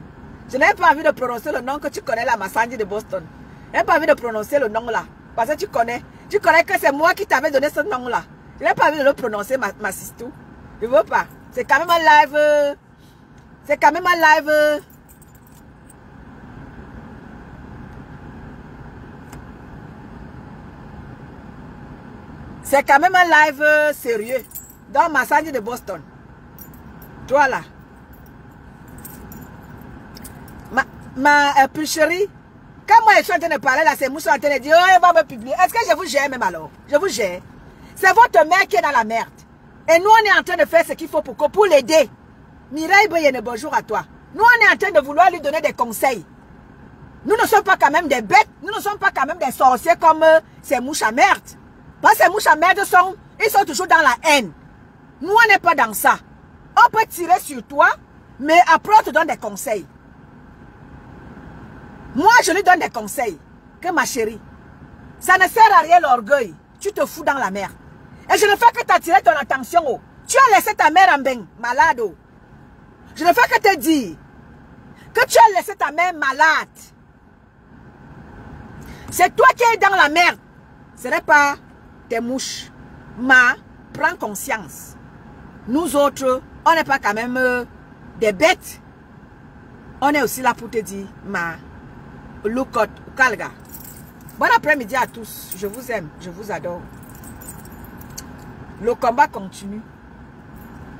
Je n'ai pas envie de prononcer le nom que tu connais là, ma Sandy de Boston. Je n'ai pas envie de prononcer le nom là. Parce que tu connais que c'est moi qui t'avais donné ce nom là. Je n'ai pas envie de le prononcer, ma sistou. Je ne veux pas. C'est quand même un live. C'est quand même un live. C'est quand même un live sérieux. Dans ma Sandy de Boston. Toi là. ma chérie, quand moi je suis en train de parler là, ces mouches sont en train de dire, oh, elle va me publier. Est-ce que je vous gère même alors? Je vous gère. C'est votre mère qui est dans la merde. Et nous, on est en train de faire ce qu'il faut pour l'aider. Mireille Boyene, bonjour à toi. Nous, on est en train de vouloir lui donner des conseils. Nous ne sommes pas quand même des bêtes. Nous ne sommes pas quand même des sorciers comme ces mouches à merde. Parce que ces mouches à merde, ils sont toujours dans la haine. Nous, on n'est pas dans ça. On peut tirer sur toi, mais après, on te donne des conseils. Moi, je lui donne des conseils. Que ma chérie, ça ne sert à rien l'orgueil. Tu te fous dans la merde. Et je ne fais que t'attirer ton attention. Oh. Tu as laissé ta mère en bain, malade. Oh. Je ne fais que te dire que tu as laissé ta mère malade. C'est toi qui es dans la merde. Ce n'est pas tes mouches. Prends conscience. Nous autres, on n'est pas quand même des bêtes. On est aussi là pour te dire, look out, Kalga. Bon après-midi à tous. Je vous aime, je vous adore. Le combat continue.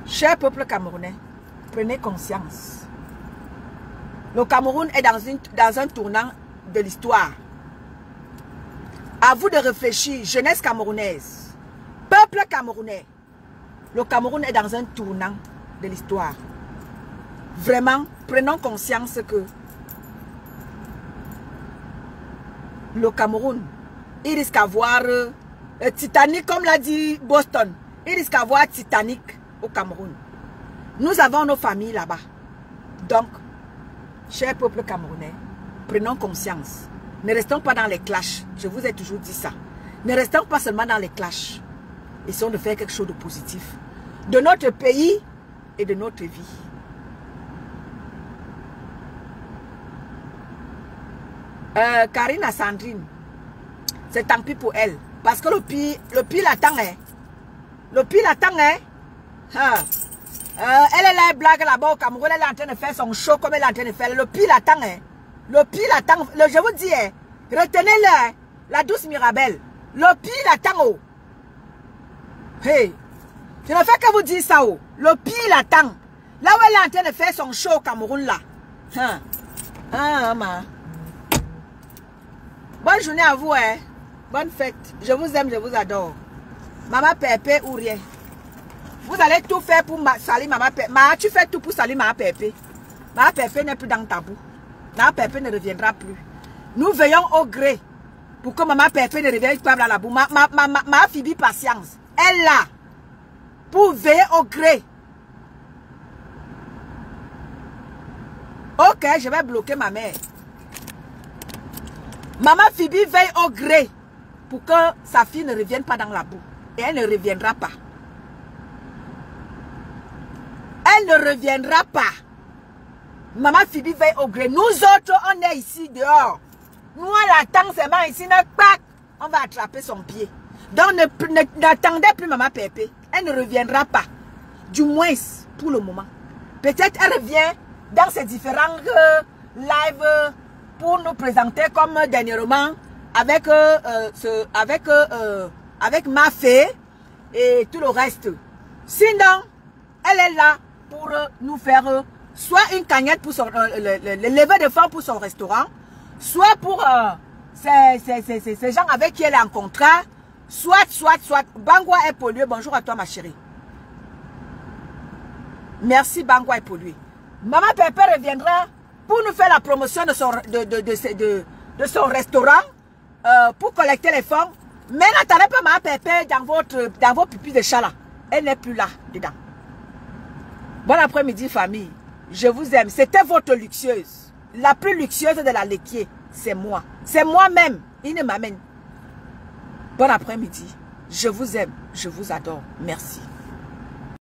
Cher peuple camerounais, prenez conscience. Le Cameroun est dans un tournant de l'histoire. À vous de réfléchir, jeunesse camerounaise, peuple camerounais. Le Cameroun est dans un tournant de l'histoire. Vraiment, prenons conscience que le Cameroun, il risque d'avoir Titanic, comme l'a dit Boston. Il risque d'avoir Titanic au Cameroun. Nous avons nos familles là-bas. Donc, cher peuple camerounais, prenons conscience. Ne restons pas dans les clashs. Je vous ai toujours dit ça. Ne restons pas seulement dans les clashs. Essayons de faire quelque chose de positif. De notre pays et de notre vie. Karina Sandrine, c'est tant pis pour elle. Parce que le pire l'attend. Hein. Le pire l'attend. Hein. Elle est là, elle blague là-bas au Cameroun. Elle est en train de faire son show comme elle est en train de faire. Le pire l'attend. Hein. Le pire l'attend. Je vous dis, hein, retenez-le. Hein, la douce Mirabelle. Le pire l'attend. Oh. Hey. Je ne fais que vous dire ça. Oh. Le pire l'attend. Là où elle est en train de faire son show au Cameroun là. Bonne journée à vous. Hein. Bonne fête. Je vous aime, je vous adore. Maman Pépé ou rien. Vous allez tout faire pour salir Maman Pépé. Tu fais tout pour salir Maman Pépé. Maman Pépé n'est plus dans ta boue. Maman Pépé ne reviendra plus. Nous veillons au gré pour que Maman Pépé ne revienne pas dans la boue. Ma Phoebe patience. Elle est là pour veiller au gré. Ok, je vais bloquer ma mère. Maman Phoebe veille au gré pour que sa fille ne revienne pas dans la boue. Et elle ne reviendra pas. Elle ne reviendra pas. Maman Phoebe veille au gré. Nous autres, on est ici dehors. Nous, on attend seulement ici. On va attraper son pied. Donc, n'attendez plus Maman Pépé. Elle ne reviendra pas. Du moins, pour le moment. Peut-être elle revient dans ces différents lives pour nous présenter comme dernièrement avec ma fée et tout le reste. Sinon, elle est là pour nous faire soit une cagnotte pour le lever de fonds pour son restaurant, soit pour ces gens avec qui elle est en contrat, soit. Bangwa est pollué. Bonjour à toi ma chérie. Merci Bangwa est pollué. Maman Pépé reviendra pour nous faire la promotion de son restaurant pour collecter les fonds. Mais n'attendez pas Maman Pépé dans vos pupilles de chat là. Elle n'est plus là dedans. Bon après-midi famille. Je vous aime. C'était votre luxueuse. La plus luxueuse de la laitier, c'est moi. C'est moi-même. Il ne m'amène. Bon après-midi. Je vous aime. Je vous adore. Merci.